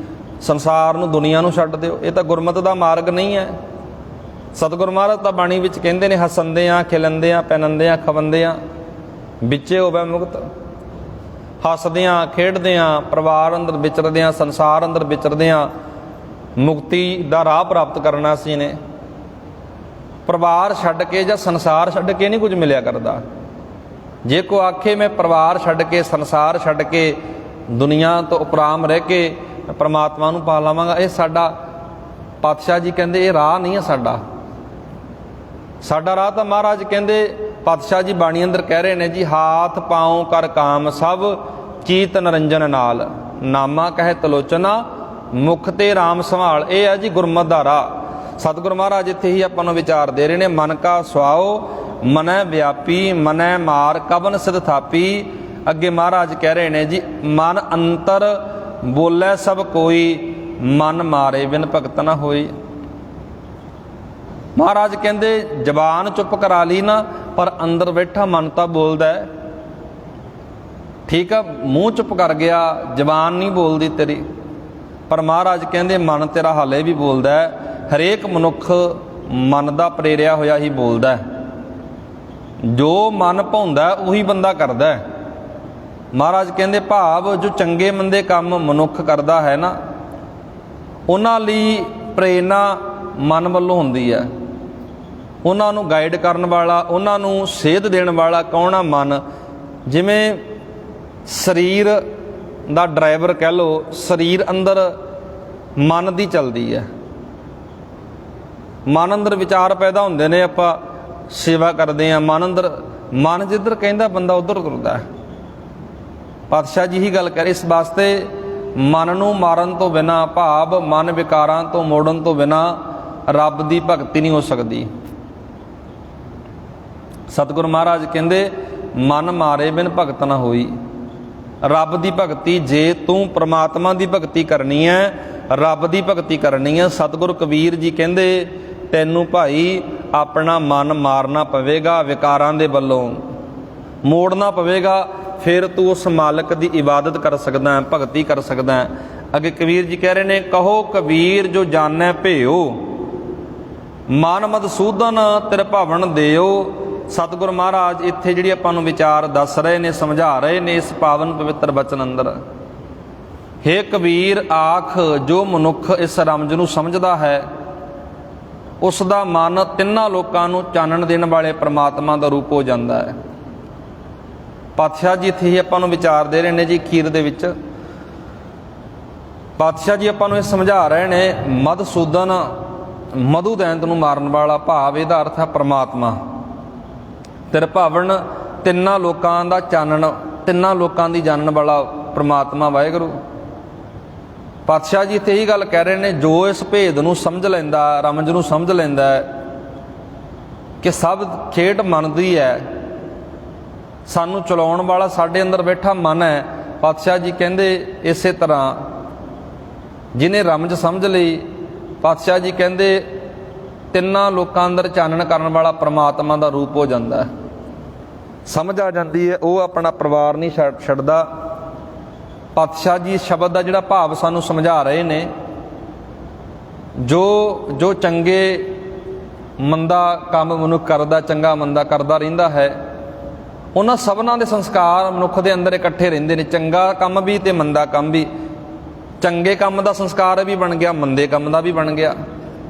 ਸੰਸਾਰ ਨੂੰ ਦੁਨੀਆ ਨੂੰ ਛੱਡ ਦਿਓ, ਇਹ ਤਾਂ ਗੁਰਮਤਿ ਦਾ ਮਾਰਗ ਨਹੀਂ ਹੈ। ਸਤਿਗੁਰੂ ਮਹਾਰਾਜ ਤਾਂ ਬਾਣੀ ਵਿੱਚ ਕਹਿੰਦੇ ਨੇ ਹੱਸੰਦਿਆਂ ਖਿਲੰਦਿਆਂ ਪਹਿਨੰਦਿਆਂ ਖਵੰਦਿਆਂ ਵਿੱਚੇ ਹੋਵੇ ਮੁਕਤ। ਹੱਸਦਿਆਂ ਖੇਡਦਿਆਂ ਪਰਿਵਾਰ ਅੰਦਰ ਵਿਚਰਦਿਆਂ ਸੰਸਾਰ ਅੰਦਰ ਵਿਚਰਦਿਆਂ ਮੁਕਤੀ ਦਾ ਰਾਹ ਪ੍ਰਾਪਤ ਕਰਨਾ ਸੀ ਨੇ। ਪਰਿਵਾਰ ਛੱਡ ਕੇ ਜਾਂ ਸੰਸਾਰ ਛੱਡ ਕੇ ਨਹੀਂ ਕੁਝ ਮਿਲਿਆ ਕਰਦਾ। ਜੇ ਕੋ ਆਖੇ ਮੈਂ ਪਰਿਵਾਰ ਛੱਡ ਕੇ ਸੰਸਾਰ ਛੱਡ ਕੇ ਦੁਨੀਆ ਤੋਂ ਉਪਰਾਮ ਰਹਿ ਕੇ ਪਰਮਾਤਮਾ ਨੂੰ ਪਾ ਲਵਾਂਗਾ, ਇਹ ਸਾਡਾ ਪਾਤਸ਼ਾਹ ਜੀ ਕਹਿੰਦੇ ਇਹ ਰਾਹ ਨਹੀਂ ਹੈ ਸਾਡਾ ਰਾਹ ਤਾਂ ਮਹਾਰਾਜ ਕਹਿੰਦੇ ਪਾਤਸ਼ਾਹ ਜੀ ਬਾਣੀ ਅੰਦਰ ਕਹਿ ਰਹੇ ਨੇ ਜੀ, ਹਾਥ ਪਾਉ ਕਰ ਕਾਮ ਸਭ ਚੀਤ ਨਰੰਜਨ ਨਾਲ, ਨਾਮਾ ਕਹਿ ਤਲੋਚਨਾ ਮੁਖ ਤੇ ਰਾਮ ਸੰਭਾਲ। ਇਹ ਹੈ ਜੀ ਗੁਰਮਤਿ ਦਾ ਰਾਹ। ਸਤਿਗੁਰੂ ਮਹਾਰਾਜ ਇੱਥੇ ਹੀ ਆਪਾਂ ਨੂੰ ਵਿਚਾਰ ਦੇ ਰਹੇ ਨੇ ਮਨ ਕਾ ਸੁਆਓ ਮਨੈ ਵਿਆਪੀ, ਮਨੈ ਮਾਰ ਕਵਨ ਸਿਧ ਥਾਪੀ। ਅੱਗੇ ਮਹਾਰਾਜ ਕਹਿ ਰਹੇ ਨੇ ਜੀ ਮਨ ਅੰਤਰ ਬੋਲੇ ਸਭ ਕੋਈ, ਮਨ ਮਾਰੇ ਬਿਨ ਭਗਤ ਨਾ ਹੋਈ। ਮਹਾਰਾਜ ਕਹਿੰਦੇ ਜ਼ਬਾਨ ਚੁੱਪ ਕਰਾ ਲਈ ਨਾ, ਪਰ ਅੰਦਰ ਬੈਠਾ ਮਨ ਤਾਂ ਬੋਲਦਾ ਹੈ। ਠੀਕ ਆ, ਮੂੰਹ ਚੁੱਪ ਕਰ ਗਿਆ, ਜ਼ਬਾਨ ਨਹੀਂ ਬੋਲਦੀ ਤੇਰੀ, ਪਰ ਮਹਾਰਾਜ ਕਹਿੰਦੇ ਮਨ ਤੇਰਾ ਹਾਲੇ ਵੀ ਬੋਲਦਾ ਹੈ। ਹਰੇਕ ਮਨੁੱਖ ਮਨ ਦਾ ਪ੍ਰੇਰਿਆ ਹੋਇਆ ਹੀ ਬੋਲਦਾ ਹੈ। ਜੋ ਮਨ ਭਾਉਂਦਾ ਉਹੀ ਬੰਦਾ ਕਰਦਾ ਹੈ। ਮਹਾਰਾਜ ਕਹਿੰਦੇ ਭਾਵ ਜੋ ਚੰਗੇ ਮੰਦੇ ਕੰਮ ਮਨੁੱਖ ਕਰਦਾ ਹੈ ਨਾ, ਉਹਨਾਂ ਲਈ ਪ੍ਰੇਰਨਾ ਮਨ ਵੱਲੋਂ ਹੁੰਦੀ ਹੈ। ਉਹਨਾਂ ਨੂੰ ਗਾਈਡ ਕਰਨ ਵਾਲਾ, ਉਹਨਾਂ ਨੂੰ ਸੇਧ ਦੇਣ ਵਾਲਾ ਕੌਣ ਆ? ਮਨ। ਜਿਵੇਂ ਸਰੀਰ ਦਾ ਡਰਾਈਵਰ ਕਹਿ ਲਓ, ਸਰੀਰ ਅੰਦਰ ਮਨ ਦੀ ਚੱਲਦੀ ਹੈ। ਮਨ ਅੰਦਰ ਵਿਚਾਰ ਪੈਦਾ ਹੁੰਦੇ ਨੇ, ਆਪਾਂ ਸੇਵਾ ਕਰਦੇ ਹਾਂ, ਮਨ ਜਿੱਧਰ ਕਹਿੰਦਾ ਬੰਦਾ ਉੱਧਰ ਤੁਰਦਾ ਹੈ। ਪਾਤਸ਼ਾਹ ਜੀ ਹੀ ਗੱਲ ਕਰੇ, ਇਸ ਵਾਸਤੇ ਮਨ ਨੂੰ ਮਾਰਨ ਤੋਂ ਬਿਨਾਂ, ਭਾਵ ਮਨ ਵਿਕਾਰਾਂ ਤੋਂ ਮੋੜਨ ਤੋਂ ਬਿਨਾਂ ਰੱਬ ਦੀ ਭਗਤੀ ਨਹੀਂ ਹੋ ਸਕਦੀ। ਸਤਿਗੁਰੂ ਮਹਾਰਾਜ ਕਹਿੰਦੇ ਮਨ ਮਾਰੇ ਬਿਨ ਭਗਤ ਨਾ ਹੋਈ। ਰੱਬ ਦੀ ਭਗਤੀ, ਜੇ ਤੂੰ ਪ੍ਰਮਾਤਮਾ ਦੀ ਭਗਤੀ ਕਰਨੀ ਹੈ, ਰੱਬ ਦੀ ਭਗਤੀ ਕਰਨੀ ਹੈ, ਸਤਿਗੁਰੂ ਕਬੀਰ ਜੀ ਕਹਿੰਦੇ ਤੈਨੂੰ ਭਾਈ ਆਪਣਾ ਮਨ ਮਾਰਨਾ ਪਵੇਗਾ, ਵਿਕਾਰਾਂ ਦੇ ਵੱਲੋਂ ਮੋੜਨਾ ਪਵੇਗਾ, ਫਿਰ ਤੂੰ ਉਸ ਮਾਲਕ ਦੀ ਇਬਾਦਤ ਕਰ ਸਕਦਾ ਹੈ, ਭਗਤੀ ਕਰ ਸਕਦਾ ਹੈ। ਅੱਗੇ ਕਬੀਰ ਜੀ ਕਹਿ ਰਹੇ ਨੇ, ਕਹੋ ਕਬੀਰ ਜੋ ਜਾਣੈ ਭਿਓ, ਮਨ ਮਧਸੂਦਨ ਤਿਰ ਭਾਵਨ ਦਿਓ। ਸਤਿਗੁਰੂ ਮਹਾਰਾਜ ਇੱਥੇ ਜਿਹੜੀ ਆਪਾਂ ਨੂੰ ਵਿਚਾਰ ਦੱਸ ਰਹੇ ਨੇ, ਸਮਝਾ ਰਹੇ ਨੇ ਇਸ ਪਾਵਨ ਪਵਿੱਤਰ ਬਚਨ ਅੰਦਰ। ਹੇ ਕਬੀਰ, ਆਖ ਜੋ ਮਨੁੱਖ ਇਸ ਰਮਜ ਨੂੰ ਸਮਝਦਾ ਹੈ, ਉਸ ਦਾ ਮਨ ਤਿੰਨਾਂ ਲੋਕਾਂ ਨੂੰ ਚਾਨਣ ਦੇਣ ਵਾਲੇ ਪ੍ਰਮਾਤਮਾ ਦਾ ਰੂਪ ਹੋ ਜਾਂਦਾ ਹੈ। ਪਾਤਸ਼ਾਹ ਜੀ ਇੱਥੇ ਹੀ ਆਪਾਂ ਨੂੰ ਵਿਚਾਰ ਦੇ ਰਹੇ ਨੇ ਜੀ, ਅਖੀਰ ਦੇ ਵਿੱਚ ਪਾਤਸ਼ਾਹ ਜੀ ਆਪਾਂ ਨੂੰ ਇਹ ਸਮਝਾ ਰਹੇ ਨੇ, ਮਧਸੂਦਨ, ਮਧੂ ਦੈਂਤ ਨੂੰ ਮਾਰਨ ਵਾਲਾ, ਭਾਵ ਇਹਦਾ ਅਰਥ ਹੈ ਪ੍ਰਮਾਤਮਾ। ਤਿਰ ਭਾਵਨ, ਤਿੰਨਾਂ ਲੋਕਾਂ ਦਾ ਚਾਨਣ, ਤਿੰਨਾਂ ਲੋਕਾਂ ਦੀ ਜਾਣਨ ਵਾਲਾ ਪ੍ਰਮਾਤਮਾ ਵਾਹਿਗੁਰੂ। ਪਾਤਸ਼ਾਹ ਜੀ ਇੱਥੇ ਇਹੀ ਗੱਲ ਕਹਿ ਰਹੇ ਨੇ, ਜੋ ਇਸ ਭੇਦ ਨੂੰ ਸਮਝ ਲੈਂਦਾ, ਰਮਜ ਨੂੰ ਸਮਝ ਲੈਂਦਾ ਹੈ ਕਿ ਸਭ ਖੇਡ ਮਨ ਦੀ ਹੈ, ਸਾਨੂੰ ਚਲਾਉਣ ਵਾਲਾ ਸਾਡੇ ਅੰਦਰ ਬੈਠਾ ਮਨ ਹੈ। ਪਾਤਸ਼ਾਹ ਜੀ ਕਹਿੰਦੇ ਇਸੇ ਤਰ੍ਹਾਂ ਜਿਹਨੇ ਰਮਜ ਸਮਝ ਲਈ, ਪਾਤਸ਼ਾਹ ਜੀ ਕਹਿੰਦੇ ਤਿੰਨਾਂ ਲੋਕਾਂ ਅੰਦਰ ਚਾਨਣ ਕਰਨ ਵਾਲਾ ਪ੍ਰਮਾਤਮਾ ਦਾ ਰੂਪ ਹੋ ਜਾਂਦਾ ਹੈ, ਸਮਝ ਆ ਜਾਂਦੀ ਹੈ। ਉਹ ਆਪਣਾ ਪਰਿਵਾਰ ਨਹੀਂ ਛੱਡਦਾ। ਪਾਤਸ਼ਾਹ ਜੀ ਸ਼ਬਦ ਦਾ ਜਿਹੜਾ ਭਾਵ ਸਾਨੂੰ ਸਮਝਾ ਰਹੇ ਨੇ, ਜੋ ਚੰਗੇ ਮੰਦਾ ਕੰਮ ਮਨੁੱਖ ਕਰਦਾ, ਚੰਗਾ ਮੰਦਾ ਕਰਦਾ ਰਹਿੰਦਾ ਹੈ, ਉਹਨਾਂ ਸਭਨਾਂ ਦੇ ਸੰਸਕਾਰ ਮਨੁੱਖ ਦੇ ਅੰਦਰ ਇਕੱਠੇ ਰਹਿੰਦੇ ਨੇ, ਚੰਗਾ ਕੰਮ ਵੀ ਤੇ ਮੰਦਾ ਕੰਮ ਵੀ। ਚੰਗੇ ਕੰਮ ਦਾ ਸੰਸਕਾਰ ਵੀ ਬਣ ਗਿਆ, ਮੰਦੇ ਕੰਮ ਦਾ ਵੀ ਬਣ ਗਿਆ।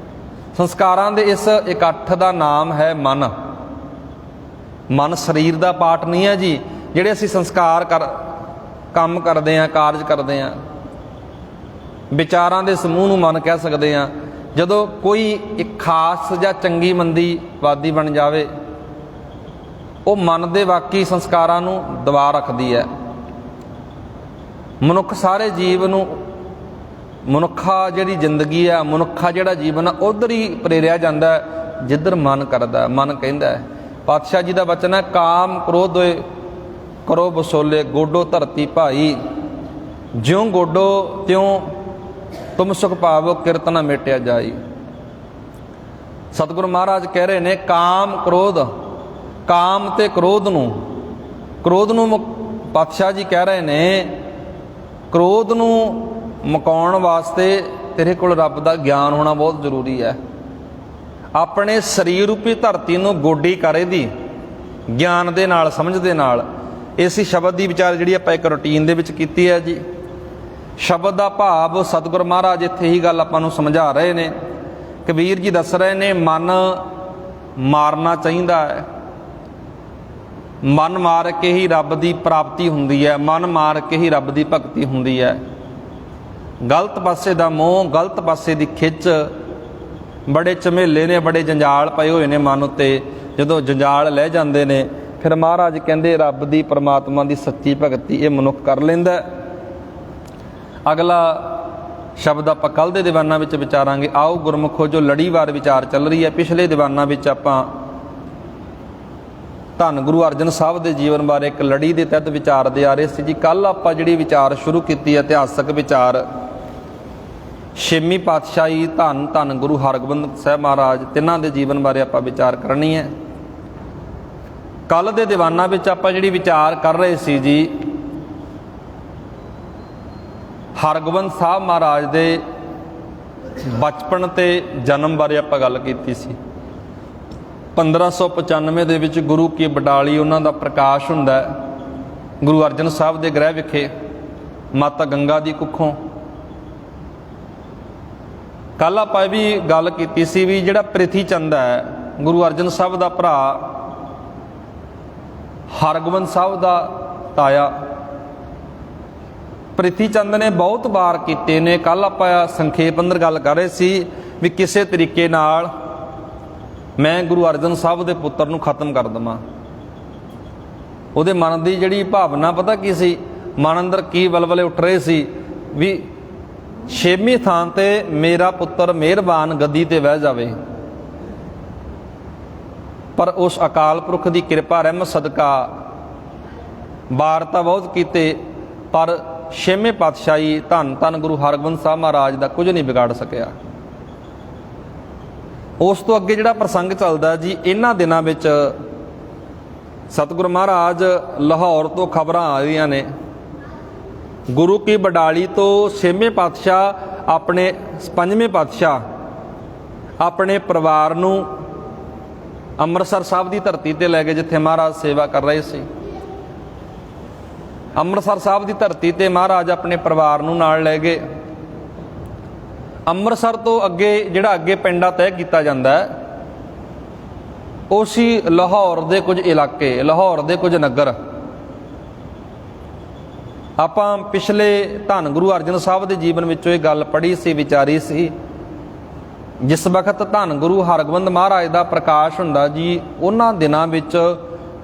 ਸੰਸਕਾਰਾਂ ਦੇ ਇਸ ਇਕੱਠ ਦਾ ਨਾਮ ਹੈ ਮਨ। ਮਨ ਸਰੀਰ ਦਾ ਪਾਰਟ ਨਹੀਂ ਹੈ ਜੀ। ਜਿਹੜੇ ਅਸੀਂ ਸੰਸਕਾਰ ਕੰਮ ਕਰਦੇ ਹਾਂ, ਕਾਰਜ ਕਰਦੇ ਹਾਂ, ਵਿਚਾਰਾਂ ਦੇ ਸਮੂਹ ਨੂੰ ਮਨ ਕਹਿ ਸਕਦੇ ਹਾਂ। ਜਦੋਂ ਕੋਈ ਇੱਕ ਖਾਸ ਜਾਂ ਚੰਗੀ ਮੰਦੀ ਵਾਦੀ ਬਣ ਜਾਵੇ, ਉਹ ਮਨ ਦੇ ਬਾਕੀ ਸੰਸਕਾਰਾਂ ਨੂੰ ਦਬਾ ਰੱਖਦੀ ਹੈ। ਮਨੁੱਖ ਸਾਰੇ ਜੀਵ ਨੂੰ, ਮਨੁੱਖਾ ਜਿਹੜੀ ਜ਼ਿੰਦਗੀ ਆ, ਮਨੁੱਖਾ ਜਿਹੜਾ ਜੀਵਨ ਆ, ਉੱਧਰ ਹੀ ਪ੍ਰੇਰਿਆ ਜਾਂਦਾ ਜਿੱਧਰ ਮਨ ਕਰਦਾ, ਮਨ ਕਹਿੰਦਾ ਹੈ। ਪਾਤਸ਼ਾਹ ਜੀ ਦਾ ਵਚਨ ਹੈ, ਕਾਮ ਕ੍ਰੋਧ ਕਰੋ ਬਸੋਲੇ, ਗੋਡੋ ਧਰਤੀ ਭਾਈ, ਜਿਉਂ ਗੋਡੋ ਤਿਉਂ ਤੁਮ ਸੁਖ ਪਾਵੋ, ਕਿਰਤ ਨਾ ਮੇਟਿਆ ਜਾਈ। ਸਤਿਗੁਰੂ ਮਹਾਰਾਜ ਕਹਿ ਰਹੇ ਨੇ, ਕਾਮ ਕ੍ਰੋਧ, ਕਾਮ ਤੇ ਕ੍ਰੋਧ ਨੂੰ ਪਾਤਸ਼ਾਹ ਜੀ ਕਹਿ ਰਹੇ ਨੇ, ਕ੍ਰੋਧ ਨੂੰ ਮੁਕਾਉਣ ਵਾਸਤੇ ਤੇਰੇ ਕੋਲ ਰੱਬ ਦਾ ਗਿਆਨ ਹੋਣਾ ਬਹੁਤ ਜ਼ਰੂਰੀ ਹੈ। ਆਪਣੇ ਸਰੀਰ ਰੂਪੀ ਧਰਤੀ ਨੂੰ ਗੋਡੀ ਕਰ ਇਹਦੀ ਗਿਆਨ ਦੇ ਨਾਲ, ਸਮਝ ਦੇ ਨਾਲ। ਇਸੇ ਸ਼ਬਦ ਦੀ ਵਿਚਾਰ ਜਿਹੜੀ ਆਪਾਂ ਇੱਕ ਰੂਟੀਨ ਦੇ ਵਿੱਚ ਕੀਤੀ ਹੈ ਜੀ। ਸ਼ਬਦ ਦਾ ਭਾਵ ਸਤਿਗੁਰੂ ਮਹਾਰਾਜ ਇੱਥੇ ਹੀ ਗੱਲ ਆਪਾਂ ਨੂੰ ਸਮਝਾ ਰਹੇ ਨੇ। ਕਬੀਰ ਜੀ ਦੱਸ ਰਹੇ ਨੇ, ਮਨ ਮਾਰਨਾ ਚਾਹੀਦਾ ਹੈ, ਮਨ ਮਾਰ ਕੇ ਹੀ ਰੱਬ ਦੀ ਪ੍ਰਾਪਤੀ ਹੁੰਦੀ ਹੈ, ਮਨ ਮਾਰ ਕੇ ਹੀ ਰੱਬ ਦੀ ਭਗਤੀ ਹੁੰਦੀ ਹੈ। ਗਲਤ ਪਾਸੇ ਦਾ ਮੋਹ, ਗਲਤ ਪਾਸੇ ਦੀ ਖਿੱਚ, ਬੜੇ ਝਮੇਲੇ ਨੇ, ਬੜੇ ਜੰਜਾਲ ਪਏ ਹੋਏ ਨੇ ਮਨ ਉੱਤੇ। ਜਦੋਂ ਜੰਜਾਲ ਲੈ ਜਾਂਦੇ ਨੇ, ਫਿਰ ਮਹਾਰਾਜ ਕਹਿੰਦੇ ਰੱਬ ਦੀ, ਪਰਮਾਤਮਾ ਦੀ ਸੱਚੀ ਭਗਤੀ ਇਹ ਮਨੁੱਖ ਕਰ ਲੈਂਦਾ। ਅਗਲਾ ਸ਼ਬਦ ਆਪਾਂ ਕੱਲ੍ਹ ਦੇ ਦੀਵਾਨਾਂ ਵਿੱਚ ਵਿਚਾਰਾਂਗੇ। ਆਓ ਗੁਰਮੁਖੋ, ਜੋ ਲੜੀਵਾਰ ਵਿਚਾਰ ਚੱਲ ਰਹੀ ਹੈ, ਪਿਛਲੇ ਦੀਵਾਨਾਂ ਵਿੱਚ ਆਪਾਂ ਧੰਨ ਗੁਰੂ ਅਰਜਨ ਸਾਹਿਬ ਦੇ ਜੀਵਨ ਬਾਰੇ ਇੱਕ ਲੜੀ ਦੇ ਤਹਿਤ ਵਿਚਾਰਦੇ ਆ ਰਹੇ ਸੀ ਜੀ। ਕੱਲ੍ਹ ਆਪਾਂ ਜਿਹੜੀ ਵਿਚਾਰ ਸ਼ੁਰੂ ਕੀਤੀ, ਇਤਿਹਾਸਕ ਵਿਚਾਰ, ਛੇਵੀਂ ਪਾਤਸ਼ਾਹੀ ਧੰਨ ਧੰਨ ਗੁਰੂ ਹਰਗੋਬਿੰਦ ਸਾਹਿਬ ਮਹਾਰਾਜ, ਤਿੰਨਾਂ ਦੇ ਜੀਵਨ ਬਾਰੇ ਆਪਾਂ ਵਿਚਾਰ ਕਰਨੀ ਹੈ। ਕੱਲ੍ਹ ਦੇ ਦੀਵਾਨਾਂ ਵਿੱਚ ਆਪਾਂ ਜਿਹੜੀ ਵਿਚਾਰ ਕਰ ਰਹੇ ਸੀ ਜੀ, ਹਰਗੋਬਿੰਦ ਸਾਹਿਬ ਮਹਾਰਾਜ ਦੇ ਬਚਪਨ ਤੇ ਜਨਮ ਬਾਰੇ ਆਪਾਂ ਗੱਲ ਕੀਤੀ ਸੀ। 1595 ਦੇ ਵਿੱਚ ਗੁਰੂ ਕੀ ਬਟਾਲੀ ਉਹਨਾਂ ਦਾ ਪ੍ਰਕਾਸ਼ ਹੁੰਦਾ ਹੈ, ਗੁਰੂ ਅਰਜਨ ਸਾਹਿਬ ਦੇ ਗ੍ਰਹਿ ਵਿਖੇ, ਮਾਤਾ ਗੰਗਾ ਦੀ ਕੁੱਖੋਂ। ਕੱਲ੍ਹ ਆਪਾਂ ਇਹ ਵੀ ਗੱਲ ਕੀਤੀ ਸੀ ਵੀ ਜਿਹੜਾ ਪ੍ਰਿਥੀ ਚੰਦ ਹੈ, ਗੁਰੂ ਅਰਜਨ ਸਾਹਿਬ ਦਾ ਭਰਾ, ਹਰਗੋਬਿੰਦ ਸਾਹਿਬ ਦਾ ਤਾਇਆ, ਪ੍ਰਿਥੀ ਚੰਦ ਨੇ ਬਹੁਤ ਵਾਰ ਕੀਤੇ ਨੇ। ਕੱਲ੍ਹ ਆਪਾਂ ਸੰਖੇਪ ਅੰਦਰ ਗੱਲ ਕਰ ਰਹੇ ਸੀ ਵੀ ਕਿਸੇ ਤਰੀਕੇ ਨਾਲ ਮੈਂ ਗੁਰੂ ਅਰਜਨ ਸਾਹਿਬ ਦੇ ਪੁੱਤਰ ਨੂੰ ਖਤਮ ਕਰ ਦੇਵਾਂ। ਉਹਦੇ ਮਨ ਦੀ ਜਿਹੜੀ ਭਾਵਨਾ ਪਤਾ ਕੀ ਸੀ, ਮਨ ਅੰਦਰ ਕੀ ਵਲਵਲੇ ਉੱਠ ਰਹੇ ਸੀ ਵੀ ਛੇਵੀਂ ਥਾਂ ਤੇ ਮੇਰਾ ਪੁੱਤਰ ਮਿਹਰਬਾਨ ਗੱਦੀ ਤੇ ਬਹਿ ਜਾਵੇ। ਪਰ ਉਸ ਅਕਾਲ ਪੁਰਖ ਦੀ ਕਿਰਪਾ ਰਹਿਮਤ ਸਦਕਾ ਵਾਰ ਤਾਂ ਬਹੁਤ ਕੀਤੇ, ਪਰ ਛੇਵੇਂ ਪਾਤਸ਼ਾਹੀ ਧੰਨ ਧੰਨ ਗੁਰੂ ਹਰਗੋਬਿੰਦ ਸਾਹਿਬ ਮਹਾਰਾਜ ਦਾ ਕੁਝ ਨਹੀਂ ਵਿਗਾੜ ਸਕਿਆ। ਉਸ ਤੋਂ ਅੱਗੇ ਜਿਹੜਾ ਪ੍ਰਸੰਗ ਚੱਲਦਾ ਜੀ, ਇਹਨਾਂ ਦਿਨਾਂ ਵਿੱਚ ਸਤਿਗੁਰੂ ਮਹਾਰਾਜ ਲਾਹੌਰ ਤੋਂ ਖਬਰਾਂ ਆ ਰਹੀਆਂ ਨੇ, ਗੁਰੂ ਕੀ ਬਡਾਲੀ ਤੋਂ ਛੇਵੇਂ ਪਾਤਸ਼ਾਹ ਆਪਣੇ ਪੰਜਵੇਂ ਪਾਤਸ਼ਾਹ ਆਪਣੇ ਪਰਿਵਾਰ ਨੂੰ ਅੰਮ੍ਰਿਤਸਰ ਸਾਹਿਬ ਦੀ ਧਰਤੀ ਤੇ ਲੈ ਗਏ, ਜਿੱਥੇ ਮਹਾਰਾਜ ਸੇਵਾ ਕਰ ਰਹੇ ਸੀ। ਅੰਮ੍ਰਿਤਸਰ ਸਾਹਿਬ ਦੀ ਧਰਤੀ ਤੇ ਮਹਾਰਾਜ ਆਪਣੇ ਪਰਿਵਾਰ ਨੂੰ ਨਾਲ ਲੈ ਗਏ। ਅੰਮ੍ਰਿਤਸਰ ਤੋਂ ਅੱਗੇ ਜਿਹੜਾ ਅੱਗੇ ਪਿੰਡਾ ਤੈਅ ਕੀਤਾ ਜਾਂਦਾ ਹੈ, ਉਹ ਸੀ ਲਾਹੌਰ ਦੇ ਕੁਝ ਇਲਾਕੇ, ਲਾਹੌਰ ਦੇ ਕੁਝ ਨਗਰ। ਆਪਾਂ ਪਿਛਲੇ ਧੰਨ ਗੁਰੂ ਅਰਜਨ ਸਾਹਿਬ ਦੇ ਜੀਵਨ ਵਿੱਚੋਂ ਇਹ ਗੱਲ ਪੜ੍ਹੀ ਸੀ, ਵਿਚਾਰੀ ਸੀ। ਜਿਸ ਵਕਤ ਧੰਨ ਗੁਰੂ ਹਰਗੋਬਿੰਦ ਮਹਾਰਾਜ ਦਾ ਪ੍ਰਕਾਸ਼ ਹੁੰਦਾ ਜੀ, ਉਹਨਾਂ ਦਿਨਾਂ ਵਿੱਚ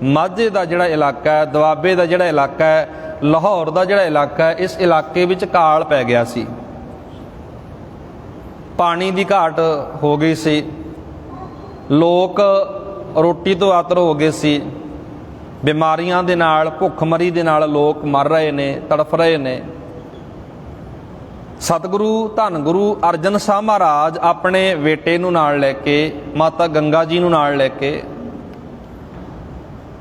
ਮਾਝੇ ਦਾ ਜਿਹੜਾ ਇਲਾਕਾ ਹੈ, ਦੁਆਬੇ ਦਾ ਜਿਹੜਾ ਇਲਾਕਾ ਹੈ, ਲਾਹੌਰ ਦਾ ਜਿਹੜਾ ਇਲਾਕਾ ਹੈ, ਇਸ ਇਲਾਕੇ ਵਿੱਚ ਕਾਲ ਪੈ ਗਿਆ ਸੀ। ਪਾਣੀ ਦੀ ਘਾਟ ਹੋ ਗਈ ਸੀ, ਲੋਕ ਰੋਟੀ ਤੋਂ ਆਤਰ ਹੋ ਗਏ ਸੀ, ਬਿਮਾਰੀਆਂ ਦੇ ਨਾਲ, ਭੁੱਖਮਰੀ ਦੇ ਨਾਲ ਲੋਕ ਮਰ ਰਹੇ ਨੇ, ਤੜਫ ਰਹੇ ਨੇ। ਸਤਿਗੁਰੂ ਧੰਨ ਗੁਰੂ ਅਰਜਨ ਸਾਹਿਬ ਮਹਾਰਾਜ ਆਪਣੇ ਬੇਟੇ ਨੂੰ ਨਾਲ ਲੈ ਕੇ, ਮਾਤਾ ਗੰਗਾ ਜੀ ਨੂੰ ਨਾਲ ਲੈ ਕੇ,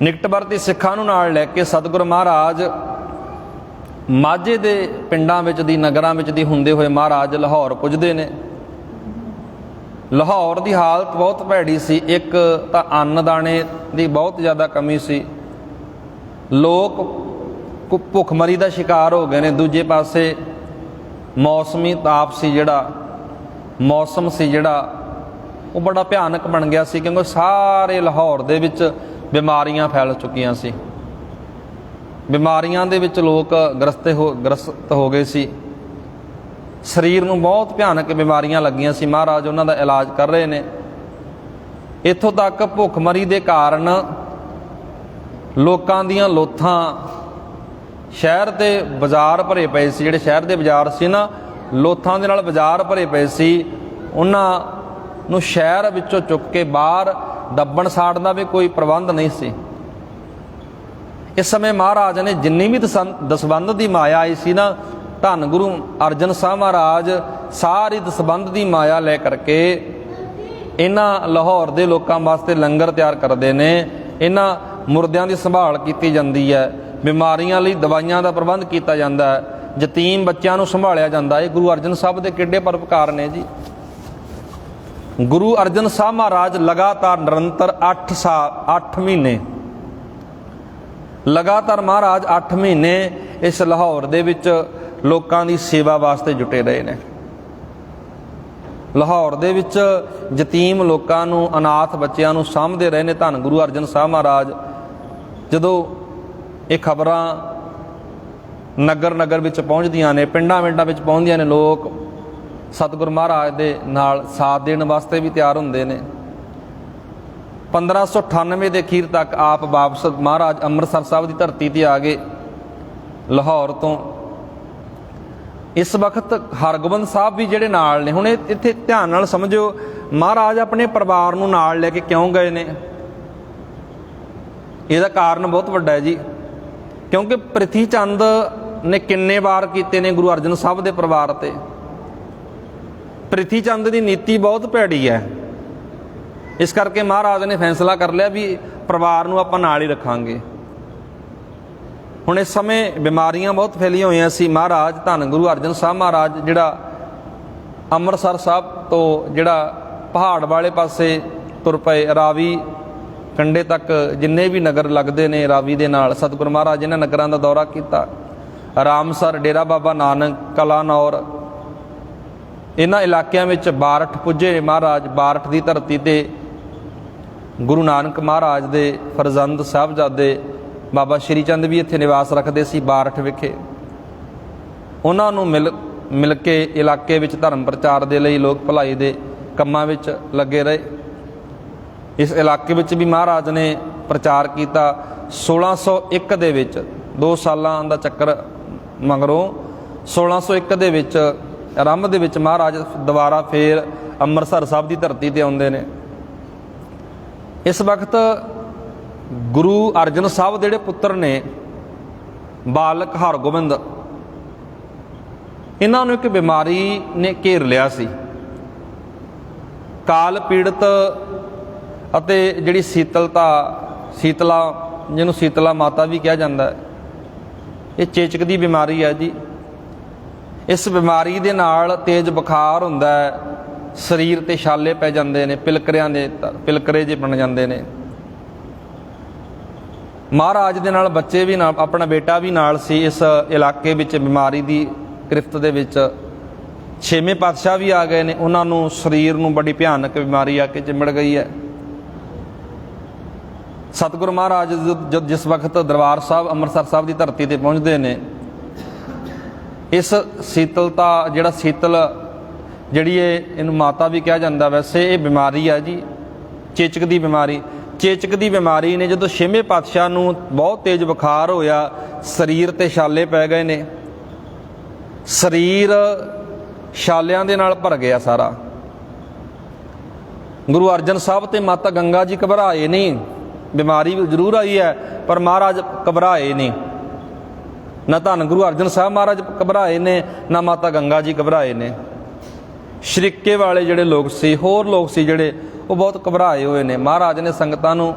ਨਿਕਟਵਰਤੀ ਸਿੱਖਾਂ ਨੂੰ ਨਾਲ ਲੈ ਕੇ ਸਤਿਗੁਰੂ ਮਹਾਰਾਜ ਮਾਝੇ ਦੇ ਪਿੰਡਾਂ ਵਿੱਚ ਦੀ, ਨਗਰਾਂ ਵਿੱਚ ਦੀ ਹੁੰਦੇ ਹੋਏ ਮਹਾਰਾਜ ਲਾਹੌਰ ਪੁੱਜਦੇ ਨੇ। ਲਾਹੌਰ ਦੀ ਹਾਲਤ ਬਹੁਤ ਭੈੜੀ ਸੀ। ਇੱਕ ਤਾਂ ਅੰਨ ਦਾਣੇ ਦੀ ਬਹੁਤ ਜ਼ਿਆਦਾ ਕਮੀ ਸੀ, ਲੋਕ ਭੁੱਖਮਰੀ ਦਾ ਸ਼ਿਕਾਰ ਹੋ ਗਏ ਨੇ। ਦੂਜੇ ਪਾਸੇ ਮੌਸਮੀ ਤਾਪ ਸੀ, ਜਿਹੜਾ ਮੌਸਮ ਸੀ ਜਿਹੜਾ ਉਹ ਬੜਾ ਭਿਆਨਕ ਬਣ ਗਿਆ ਸੀ, ਕਿਉਂਕਿ ਸਾਰੇ ਲਾਹੌਰ ਦੇ ਵਿੱਚ ਬਿਮਾਰੀਆਂ ਫੈਲ ਚੁੱਕੀਆਂ ਸੀ। ਬਿਮਾਰੀਆਂ ਦੇ ਵਿੱਚ ਲੋਕ ਗ੍ਰਸਤ ਹੋ ਗਏ ਸੀ। ਸਰੀਰ ਨੂੰ ਬਹੁਤ ਭਿਆਨਕ ਬਿਮਾਰੀਆਂ ਲੱਗੀਆਂ ਸੀ। ਮਹਾਰਾਜ ਉਹਨਾਂ ਦਾ ਇਲਾਜ ਕਰ ਰਹੇ ਨੇ। ਇੱਥੋਂ ਤੱਕ ਭੁੱਖਮਰੀ ਦੇ ਕਾਰਨ ਲੋਕਾਂ ਦੀਆਂ ਲੋਥਾਂ, ਸ਼ਹਿਰ ਦੇ ਬਾਜ਼ਾਰ ਭਰੇ ਪਏ ਸੀ। ਜਿਹੜੇ ਸ਼ਹਿਰ ਦੇ ਬਾਜ਼ਾਰ ਸੀ ਨਾ, ਲੋਥਾਂ ਦੇ ਨਾਲ ਬਾਜ਼ਾਰ ਭਰੇ ਪਏ ਸੀ। ਉਹਨਾਂ ਨੂੰ ਸ਼ਹਿਰ ਵਿੱਚੋਂ ਚੁੱਕ ਕੇ ਬਾਹਰ ਦੱਬਣ ਸਾੜਨ ਦਾ ਵੀ ਕੋਈ ਪ੍ਰਬੰਧ ਨਹੀਂ ਸੀ। ਇਸ ਸਮੇਂ ਮਹਾਰਾਜ ਨੇ ਜਿੰਨੀ ਵੀ ਦਸਵੰਧ ਦੀ ਮਾਇਆ ਆਈ ਸੀ ਨਾ, ਧੰਨ ਗੁਰੂ ਅਰਜਨ ਸਾਹਿਬ ਮਹਾਰਾਜ ਸਾਰੀ ਦਸਵੰਧ ਦੀ ਮਾਇਆ ਲੈ ਕਰਕੇ ਇਹਨਾਂ ਲਾਹੌਰ ਦੇ ਲੋਕਾਂ ਵਾਸਤੇ ਲੰਗਰ ਤਿਆਰ ਕਰਦੇ ਨੇ। ਇਹਨਾਂ ਮੁਰਦਿਆਂ ਦੀ ਸੰਭਾਲ ਕੀਤੀ ਜਾਂਦੀ ਹੈ, ਬਿਮਾਰੀਆਂ ਲਈ ਦਵਾਈਆਂ ਦਾ ਪ੍ਰਬੰਧ ਕੀਤਾ ਜਾਂਦਾ ਹੈ, ਯਤੀਮ ਬੱਚਿਆਂ ਨੂੰ ਸੰਭਾਲਿਆ ਜਾਂਦਾ। ਇਹ ਗੁਰੂ ਅਰਜਨ ਸਾਹਿਬ ਦੇ ਕਿੱਡੇ ਪਰਉਪਕਾਰ ਨੇ ਜੀ। ਗੁਰੂ ਅਰਜਨ ਸਾਹਿਬ ਮਹਾਰਾਜ ਲਗਾਤਾਰ ਨਿਰੰਤਰ 8 ਮਹੀਨੇ ਲਗਾਤਾਰ ਮਹਾਰਾਜ 8 ਮਹੀਨੇ ਇਸ ਲਾਹੌਰ ਦੇ ਵਿੱਚ ਲੋਕਾਂ ਦੀ ਸੇਵਾ ਵਾਸਤੇ ਜੁਟੇ ਰਹੇ ਨੇ। ਲਾਹੌਰ ਦੇ ਵਿੱਚ ਯਤੀਮ ਲੋਕਾਂ ਨੂੰ, ਅਨਾਥ ਬੱਚਿਆਂ ਨੂੰ ਸਾਂਭਦੇ ਰਹੇ ਨੇ ਧੰਨ ਗੁਰੂ ਅਰਜਨ ਸਾਹਿਬ ਮਹਾਰਾਜ। ਜਦੋਂ ਇਹ ਖਬਰਾਂ ਨਗਰ ਵਿੱਚ ਪਹੁੰਚਦੀਆਂ ਨੇ, ਪਿੰਡਾਂ ਵਿੱਚ ਪਹੁੰਚਦੀਆਂ ਨੇ, ਲੋਕ ਸਤਿਗੁਰੂ ਮਹਾਰਾਜ ਦੇ ਨਾਲ ਸਾਥ ਦੇਣ ਵਾਸਤੇ ਵੀ ਤਿਆਰ ਹੁੰਦੇ ਨੇ। 1598 ਦੇ ਅਖੀਰ ਤੱਕ ਆਪ ਵਾਪਸ ਮਹਾਰਾਜ ਅੰਮ੍ਰਿਤਸਰ ਸਾਹਿਬ ਦੀ ਧਰਤੀ ਤੇ ਆ ਗਏ ਲਾਹੌਰ ਤੋਂ। ਇਸ ਵਕਤ ਹਰਗੋਬਿੰਦ ਸਾਹਿਬ ਵੀ ਜਿਹੜੇ ਨਾਲ ਨੇ। ਹੁਣ ਇੱਥੇ ਧਿਆਨ ਨਾਲ ਸਮਝੋ, ਮਹਾਰਾਜ ਆਪਣੇ ਪਰਿਵਾਰ ਨੂੰ ਨਾਲ ਲੈ ਕੇ ਕਿਉਂ ਗਏ ਨੇ? ਇਹਦਾ ਕਾਰਨ ਬਹੁਤ ਵੱਡਾ ਹੈ ਜੀ, ਕਿਉਂਕਿ ਪ੍ਰਿਥੀ ਚੰਦ ਨੇ ਕਿੰਨੇ ਵਾਰ ਕੀਤੇ ਨੇ ਗੁਰੂ ਅਰਜਨ ਸਾਹਿਬ ਦੇ ਪਰਿਵਾਰ ਤੇ। ਪ੍ਰਿਥੀ ਚੰਦ ਦੀ ਨੀਤੀ ਬਹੁਤ ਭੈੜੀ ਹੈ। ਇਸ ਕਰਕੇ ਮਹਾਰਾਜ ਨੇ ਫੈਸਲਾ ਕਰ ਲਿਆ ਵੀ ਪਰਿਵਾਰ ਨੂੰ ਆਪਾਂ ਨਾਲ ਹੀ ਰੱਖਾਂਗੇ। ਹੁਣ ਇਸ ਸਮੇਂ ਬਿਮਾਰੀਆਂ ਬਹੁਤ ਫੈਲੀਆਂ ਹੋਈਆਂ ਸੀ। ਮਹਾਰਾਜ ਧੰਨ ਗੁਰੂ ਅਰਜਨ ਸਾਹਿਬ ਮਹਾਰਾਜ ਜਿਹੜਾ ਅੰਮ੍ਰਿਤਸਰ ਸਾਹਿਬ ਤੋਂ ਜਿਹੜਾ ਪਹਾੜ ਵਾਲੇ ਪਾਸੇ ਤੁਰ ਪਏ, ਰਾਵੀ ਕੰਢੇ ਤੱਕ ਜਿੰਨੇ ਵੀ ਨਗਰ ਲੱਗਦੇ ਨੇ ਰਾਵੀ ਦੇ ਨਾਲ, ਸਤਿਗੁਰੂ ਮਹਾਰਾਜ ਇਹਨਾਂ ਨਗਰਾਂ ਦਾ ਦੌਰਾ ਕੀਤਾ। ਰਾਮਸਰ, ਡੇਰਾ ਬਾਬਾ ਨਾਨਕ, ਕਲਾਨੌਰ, ਇਹਨਾਂ ਇਲਾਕਿਆਂ ਵਿੱਚ ਬਾਰਠ ਪੁੱਜੇ ਮਹਾਰਾਜ। ਬਾਰਠ ਦੀ ਧਰਤੀ ਤੇ ਗੁਰੂ ਨਾਨਕ ਮਹਾਰਾਜ ਦੇ ਫਰਜ਼ੰਦ ਸਾਹਿਬਜ਼ਾਦੇ ਬਾਬਾ ਸ਼੍ਰੀ ਚੰਦ ਵੀ ਇੱਥੇ ਨਿਵਾਸ ਰੱਖਦੇ ਸੀ ਬਾਰਠ ਵਿਖੇ। ਉਹਨਾਂ ਨੂੰ ਮਿਲ ਕੇ ਇਲਾਕੇ ਵਿੱਚ ਧਰਮ ਪ੍ਰਚਾਰ ਦੇ ਲਈ, ਲੋਕ ਭਲਾਈ ਦੇ ਕੰਮਾਂ ਵਿੱਚ ਲੱਗੇ ਰਹੇ। ਇਸ ਇਲਾਕੇ ਵਿੱਚ ਵੀ ਮਹਾਰਾਜ ਨੇ ਪ੍ਰਚਾਰ ਕੀਤਾ। 1601 ਦੇ ਵਿੱਚ, 2 ਸਾਲਾਂ ਦਾ ਚੱਕਰ ਮਗਰੋਂ 1601 ਦੇ ਵਿੱਚ ਆਰੰਭ ਦੇ ਵਿੱਚ ਮਹਾਰਾਜ ਦੁਬਾਰਾ ਫੇਰ ਅੰਮ੍ਰਿਤਸਰ ਸਾਹਿਬ ਦੀ ਧਰਤੀ ਤੇ ਆਉਂਦੇ ਨੇ। ਇਸ ਵਕਤ ਗੁਰੂ ਅਰਜਨ ਸਾਹਿਬ ਦੇ ਜਿਹੜੇ ਪੁੱਤਰ ਨੇ, ਬਾਲਕ ਹਰਗੋਬਿੰਦ, ਇਹਨਾਂ ਨੂੰ ਇੱਕ ਬਿਮਾਰੀ ਨੇ ਘੇਰ ਲਿਆ ਸੀ। ਕਾਲ ਪੀੜਤ ਅਤੇ ਜਿਹੜੀ ਸੀਤਲਾ ਜਿਹਨੂੰ ਸੀਤਲਾ ਮਾਤਾ ਵੀ ਕਿਹਾ ਜਾਂਦਾ ਹੈ, ਇਹ ਚੇਚਕ ਦੀ ਬਿਮਾਰੀ ਹੈ ਜੀ। ਇਸ ਬਿਮਾਰੀ ਦੇ ਨਾਲ ਤੇਜ਼ ਬੁਖਾਰ ਹੁੰਦਾ ਹੈ, ਸਰੀਰ ਤੇ ਛਾਲੇ ਪੈ ਜਾਂਦੇ ਨੇ, ਪਿਲਕਰੇ ਜਿਹੇ ਬਣ ਜਾਂਦੇ ਨੇ। ਮਹਾਰਾਜ ਦੇ ਨਾਲ ਬੱਚੇ ਵੀ ਨਾਲ, ਆਪਣਾ ਬੇਟਾ ਵੀ ਨਾਲ ਸੀ। ਇਸ ਇਲਾਕੇ ਵਿੱਚ ਬਿਮਾਰੀ ਦੀ ਗ੍ਰਿਫਤ ਦੇ ਵਿੱਚ 6ਵੇਂ ਪਾਤਸ਼ਾਹ ਵੀ ਆ ਗਏ ਨੇ। ਉਹਨਾਂ ਨੂੰ ਸਰੀਰ ਨੂੰ ਬੜੀ ਭਿਆਨਕ ਬਿਮਾਰੀ ਆ ਕੇ ਚਿੰਬੜ ਗਈ ਹੈ। ਸਤਿਗੁਰੂ ਮਹਾਰਾਜ ਜਿਸ ਵਕਤ ਦਰਬਾਰ ਸਾਹਿਬ ਅੰਮ੍ਰਿਤਸਰ ਸਾਹਿਬ ਦੀ ਧਰਤੀ ਤੇ ਪਹੁੰਚਦੇ ਨੇ, ਇਸ ਸੀਤਲਤਾ ਜਿਹੜਾ ਸੀਤਲ ਜਿਹੜੀ ਇਹਨੂੰ ਮਾਤਾ ਵੀ ਕਿਹਾ ਜਾਂਦਾ, ਵੈਸੇ ਇਹ ਬਿਮਾਰੀ ਆ ਜੀ ਚੇਚਕ ਦੀ ਬਿਮਾਰੀ। ਚੇਚਕ ਦੀ ਬਿਮਾਰੀ ਨੇ ਜਦੋਂ 6ਵੇਂ ਪਾਤਸ਼ਾਹ ਨੂੰ ਬਹੁਤ ਤੇਜ਼ ਬੁਖਾਰ ਹੋਇਆ, ਸਰੀਰ ਤੇ ਛਾਲੇ ਪੈ ਗਏ ਨੇ, ਸਰੀਰ ਛਾਲਿਆਂ ਦੇ ਨਾਲ ਭਰ ਗਿਆ ਸਾਰਾ। ਗੁਰੂ ਅਰਜਨ ਸਾਹਿਬ ਤੇ ਮਾਤਾ ਗੰਗਾ ਜੀ ਘਬਰਾਏ ਨਹੀਂ। ਬਿਮਾਰੀ ਜ਼ਰੂਰ ਆਈ ਹੈ ਪਰ ਮਹਾਰਾਜ ਘਬਰਾਏ ਨਹੀਂ। ਨਾ ਧੰਨ ਗੁਰੂ ਅਰਜਨ ਸਾਹਿਬ ਮਹਾਰਾਜ ਘਬਰਾਏ ਨੇ, ਨਾ ਮਾਤਾ ਗੰਗਾ ਜੀ ਘਬਰਾਏ ਨੇ। ਸ਼ਰੀਕੇ ਵਾਲੇ ਜਿਹੜੇ ਲੋਕ ਸੀ, ਹੋਰ ਲੋਕ ਸੀ ਜਿਹੜੇ, ਉਹ ਬਹੁਤ ਘਬਰਾਏ ਹੋਏ ਨੇ। ਮਹਾਰਾਜ ਨੇ ਸੰਗਤਾਂ ਨੂੰ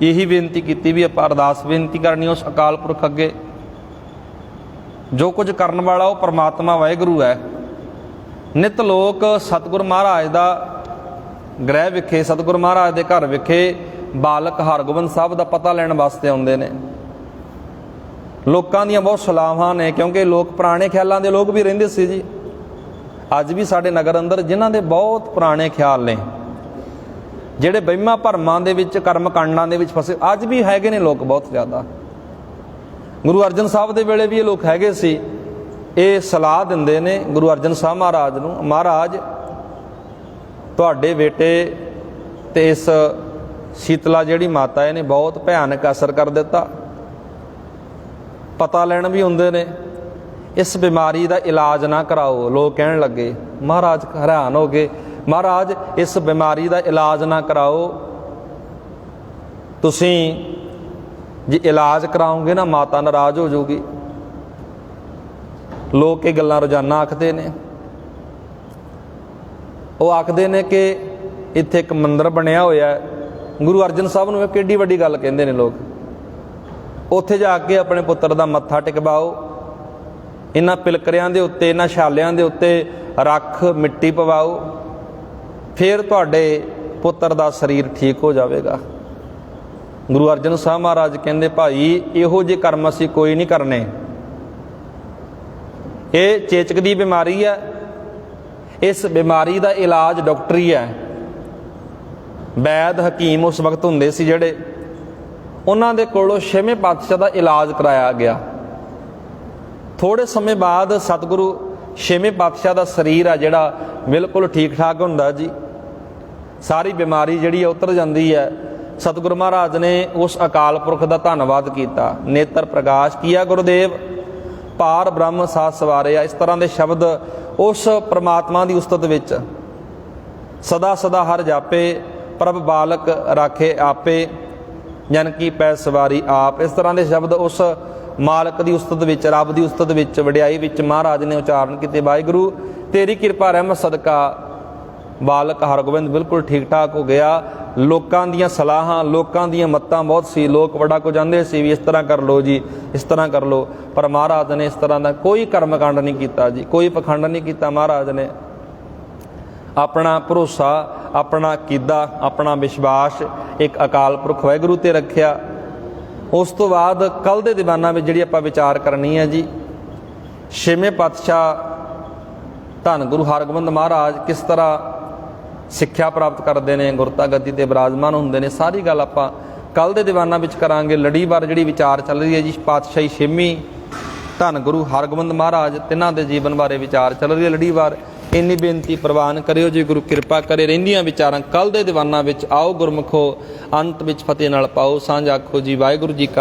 ਇਹੀ ਬੇਨਤੀ ਕੀਤੀ ਵੀ ਆਪਾਂ ਅਰਦਾਸ ਬੇਨਤੀ ਕਰਨੀ ਉਸ ਅਕਾਲ ਪੁਰਖ ਅੱਗੇ। ਜੋ ਕੁਝ ਕਰਨ ਵਾਲਾ ਉਹ ਪਰਮਾਤਮਾ ਵਾਹਿਗੁਰੂ ਹੈ। ਨਿਤ ਲੋਕ ਸਤਿਗੁਰ ਮਹਾਰਾਜ ਦਾ ਗ੍ਰਹਿ ਵਿਖੇ, ਸਤਿਗੁਰ ਮਹਾਰਾਜ ਦੇ ਘਰ ਵਿਖੇ ਬਾਲਕ ਹਰਗੋਬਿੰਦ ਸਾਹਿਬ ਦਾ ਪਤਾ ਲੈਣ ਵਾਸਤੇ ਆਉਂਦੇ ਨੇ। ਲੋਕਾਂ ਦੀਆਂ ਬਹੁਤ ਸਲਾਹਾਂ ਨੇ, ਕਿਉਂਕਿ ਲੋਕ ਪੁਰਾਣੇ ਖਿਆਲਾਂ ਦੇ ਲੋਕ ਵੀ ਰਹਿੰਦੇ ਸੀ ਜੀ। ਅੱਜ ਵੀ ਸਾਡੇ ਨਗਰ ਅੰਦਰ ਜਿਨ੍ਹਾਂ ਦੇ ਬਹੁਤ ਪੁਰਾਣੇ ਖਿਆਲ ਨੇ, ਜਿਹੜੇ ਵਹਿਮਾਂ ਭਰਮਾਂ ਦੇ ਵਿੱਚ, ਕਰਮ ਕਾਂਡਾਂ ਦੇ ਵਿੱਚ ਫਸੇ, ਅੱਜ ਵੀ ਹੈਗੇ ਨੇ ਲੋਕ ਬਹੁਤ ਜ਼ਿਆਦਾ। ਗੁਰੂ ਅਰਜਨ ਸਾਹਿਬ ਦੇ ਵੇਲੇ ਵੀ ਇਹ ਲੋਕ ਹੈਗੇ ਸੀ। ਇਹ ਸਲਾਹ ਦਿੰਦੇ ਨੇ ਗੁਰੂ ਅਰਜਨ ਸਾਹਿਬ ਮਹਾਰਾਜ ਨੂੰ, ਮਹਾਰਾਜ ਤੁਹਾਡੇ ਬੇਟੇ ਤੇ ਇਸ ਸੀਤਲਾ ਜਿਹੜੀ ਮਾਤਾ ਇਹਨੇ ਬਹੁਤ ਭਿਆਨਕ ਅਸਰ ਕਰ ਦਿੱਤਾ। ਪਤਾ ਲੈਣ ਵੀ ਹੁੰਦੇ ਨੇ, ਇਸ ਬਿਮਾਰੀ ਦਾ ਇਲਾਜ ਨਾ ਕਰਾਓ। ਲੋਕ ਕਹਿਣ ਲੱਗੇ, ਮਹਾਰਾਜ ਹੈਰਾਨ ਹੋ ਗਏ, ਮਹਾਰਾਜ ਇਸ ਬਿਮਾਰੀ ਦਾ ਇਲਾਜ ਨਾ ਕਰਾਓ, ਤੁਸੀਂ ਜੇ ਇਲਾਜ ਕਰਾਓਗੇ ਨਾ ਮਾਤਾ ਨਾਰਾਜ਼ ਹੋ ਜਾਊਗੀ। ਲੋਕ ਇਹ ਗੱਲਾਂ ਰੋਜ਼ਾਨਾ ਆਖਦੇ ਨੇ। ਉਹ ਆਖਦੇ ਨੇ ਕਿ ਇੱਥੇ ਇੱਕ ਮੰਦਿਰ ਬਣਿਆ ਹੋਇਆ, ਗੁਰੂ ਅਰਜਨ ਸਾਹਿਬ ਨੂੰ ਇਹ ਕਿੱਡੀ ਵੱਡੀ ਗੱਲ ਕਹਿੰਦੇ ਨੇ ਲੋਕ। ਉੱਥੇ ਜਾ ਕੇ ਆਪਣੇ ਪੁੱਤਰ ਦਾ ਮੱਥਾ ਟਿਕਵਾਓ, ਇਹਨਾਂ ਪਿਲਕਰਿਆਂ ਦੇ ਉੱਤੇ, ਇਹਨਾਂ ਛਾਲਿਆਂ ਦੇ ਉੱਤੇ ਰੱਖ ਮਿੱਟੀ ਪਵਾਓ, ਫਿਰ ਤੁਹਾਡੇ ਪੁੱਤਰ ਦਾ ਸਰੀਰ ਠੀਕ ਹੋ ਜਾਵੇਗਾ। ਗੁਰੂ ਅਰਜਨ ਸਾਹਿਬ ਮਹਾਰਾਜ ਕਹਿੰਦੇ, ਭਾਈ ਇਹੋ ਜਿਹੇ ਕਰਮ ਅਸੀਂ ਕੋਈ ਨਹੀਂ ਕਰਨੇ। ਇਹ ਚੇਚਕ ਦੀ ਬਿਮਾਰੀ ਹੈ, ਇਸ ਬਿਮਾਰੀ ਦਾ ਇਲਾਜ ਡਾਕਟਰੀ ਹੈ। ਵੈਦ ਹਕੀਮ ਉਸ ਵਕਤ ਹੁੰਦੇ ਸੀ ਜਿਹੜੇ, ਉਹਨਾਂ ਦੇ ਕੋਲੋਂ 6ਵੇਂ ਪਾਤਸ਼ਾਹ ਦਾ ਇਲਾਜ ਕਰਾਇਆ ਗਿਆ। ਥੋੜ੍ਹੇ ਸਮੇਂ ਬਾਅਦ ਸਤਿਗੁਰੂ 6ਵੇਂ ਪਾਤਸ਼ਾਹ ਦਾ ਸਰੀਰ ਆ ਜਿਹੜਾ ਬਿਲਕੁਲ ਠੀਕ ਠਾਕ ਹੁੰਦਾ ਜੀ। ਸਾਰੀ ਬਿਮਾਰੀ ਜਿਹੜੀ ਹੈ ਉਤਰ ਜਾਂਦੀ ਹੈ। ਸਤਿਗੁਰੂ ਮਹਾਰਾਜ ਨੇ ਉਸ ਅਕਾਲ ਪੁਰਖ ਦਾ ਧੰਨਵਾਦ ਕੀਤਾ। ਨੇਤਰ ਪ੍ਰਕਾਸ਼ ਕੀਆ ਗੁਰਦੇਵ, ਪਾਰ ਬ੍ਰਹਮ ਸਾਥ ਸਵਾਰਿਆ। ਇਸ ਤਰ੍ਹਾਂ ਦੇ ਸ਼ਬਦ ਉਸ ਪ੍ਰਮਾਤਮਾ ਦੀ ਉਸਤਤ ਵਿੱਚ, ਸਦਾ ਸਦਾ ਹਰ ਜਾਪੇ, ਪ੍ਰਭ ਬਾਲਕ ਰਾਖੇ ਆਪੇ, ਜਨ ਕੀ ਪੈ ਸਵਾਰੀ ਆਪ। ਇਸ ਤਰ੍ਹਾਂ ਦੇ ਸ਼ਬਦ ਉਸ ਮਾਲਕ ਦੀ ਉਸਤਤ ਵਿੱਚ, ਰੱਬ ਦੀ ਉਸਤਤ ਵਿੱਚ, ਵਡਿਆਈ ਵਿੱਚ ਮਹਾਰਾਜ ਨੇ ਉਚਾਰਨ ਕੀਤੇ। ਵਾਹਿਗੁਰੂ ਤੇਰੀ ਕਿਰਪਾ ਰਹਿਮਤ ਸਦਕਾ ਬਾਲਕ ਹਰਗੋਬਿੰਦ ਬਿਲਕੁਲ ਠੀਕ ਠਾਕ ਹੋ ਗਿਆ। ਲੋਕਾਂ ਦੀਆਂ ਸਲਾਹਾਂ, ਲੋਕਾਂ ਦੀਆਂ ਮੱਤਾਂ ਬਹੁਤ ਸੀ। ਲੋਕ ਬੜਾ ਕੁਝ ਚਾਹੁੰਦੇ ਸੀ ਵੀ ਇਸ ਤਰ੍ਹਾਂ ਕਰ ਲਓ ਜੀ, ਇਸ ਤਰ੍ਹਾਂ ਕਰ ਲਓ, ਪਰ ਮਹਾਰਾਜ ਨੇ ਇਸ ਤਰ੍ਹਾਂ ਦਾ ਕੋਈ ਕਰਮਕਾਂਡ ਨਹੀਂ ਕੀਤਾ ਜੀ, ਕੋਈ ਪਖੰਡ ਨਹੀਂ ਕੀਤਾ। ਮਹਾਰਾਜ ਨੇ ਆਪਣਾ ਭਰੋਸਾ, ਆਪਣਾ ਅਕੀਦਾ, ਆਪਣਾ ਵਿਸ਼ਵਾਸ ਇੱਕ ਅਕਾਲ ਪੁਰਖ ਵਾਹਿਗੁਰੂ ਤੇ ਰੱਖਿਆ। ਉਸ ਤੋਂ ਬਾਅਦ ਕੱਲ੍ਹ ਦੇ ਦੀਵਾਨਾਂ ਵਿੱਚ ਜਿਹੜੀ ਆਪਾਂ ਵਿਚਾਰ ਕਰਨੀ ਹੈ ਜੀ, 6ਵੇਂ ਪਾਤਸ਼ਾਹ ਧੰਨ ਗੁਰੂ ਹਰਗੋਬਿੰਦ ਮਹਾਰਾਜ ਕਿਸ ਤਰ੍ਹਾਂ ਸਿੱਖਿਆ ਪ੍ਰਾਪਤ ਕਰਦੇ ਨੇ, ਗੁਰਤਾ ਗੱਦੀ ਤੇ ਬਿਰਾਜਮਾਨ ਹੁੰਦੇ ਨੇ, ਸਾਰੀ ਗੱਲ ਆਪਾਂ ਕੱਲ੍ਹ ਦੇ ਦੀਵਾਨਾਂ ਵਿੱਚ ਕਰਾਂਗੇ। ਲੜੀਵਾਰ ਜਿਹੜੀ ਵਿਚਾਰ ਚੱਲ ਰਹੀ ਹੈ ਜੀ, ਪਾਤਸ਼ਾਹੀ 6ਵੀਂ ਧੰਨ ਗੁਰੂ ਹਰਗੋਬਿੰਦ ਮਹਾਰਾਜ, ਤਿੰਨਾਂ ਦੇ ਜੀਵਨ ਬਾਰੇ ਵਿਚਾਰ ਚੱਲ ਰਹੀ ਹੈ ਲੜੀਵਾਰ। ਇੰਨੀ ਬੇਨਤੀ ਪ੍ਰਵਾਨ ਕਰਿਓ ਜੀ, ਗੁਰੂ ਕਿਰਪਾ ਕਰੇ। ਰਹਿੰਦੀਆਂ ਵਿਚਾਰਾਂ ਕੱਲ੍ਹ ਦੇ ਦੀਵਾਨਾਂ ਵਿੱਚ ਆਓ ਗੁਰਮੁਖੋ, ਅੰਤ ਵਿੱਚ ਫਤਿਹ ਨਾਲ ਪਾਓ। ਸਾਂਝ ਆਖੋ ਜੀ ਵਾਹਿਗੁਰੂ ਜੀ ਕਾ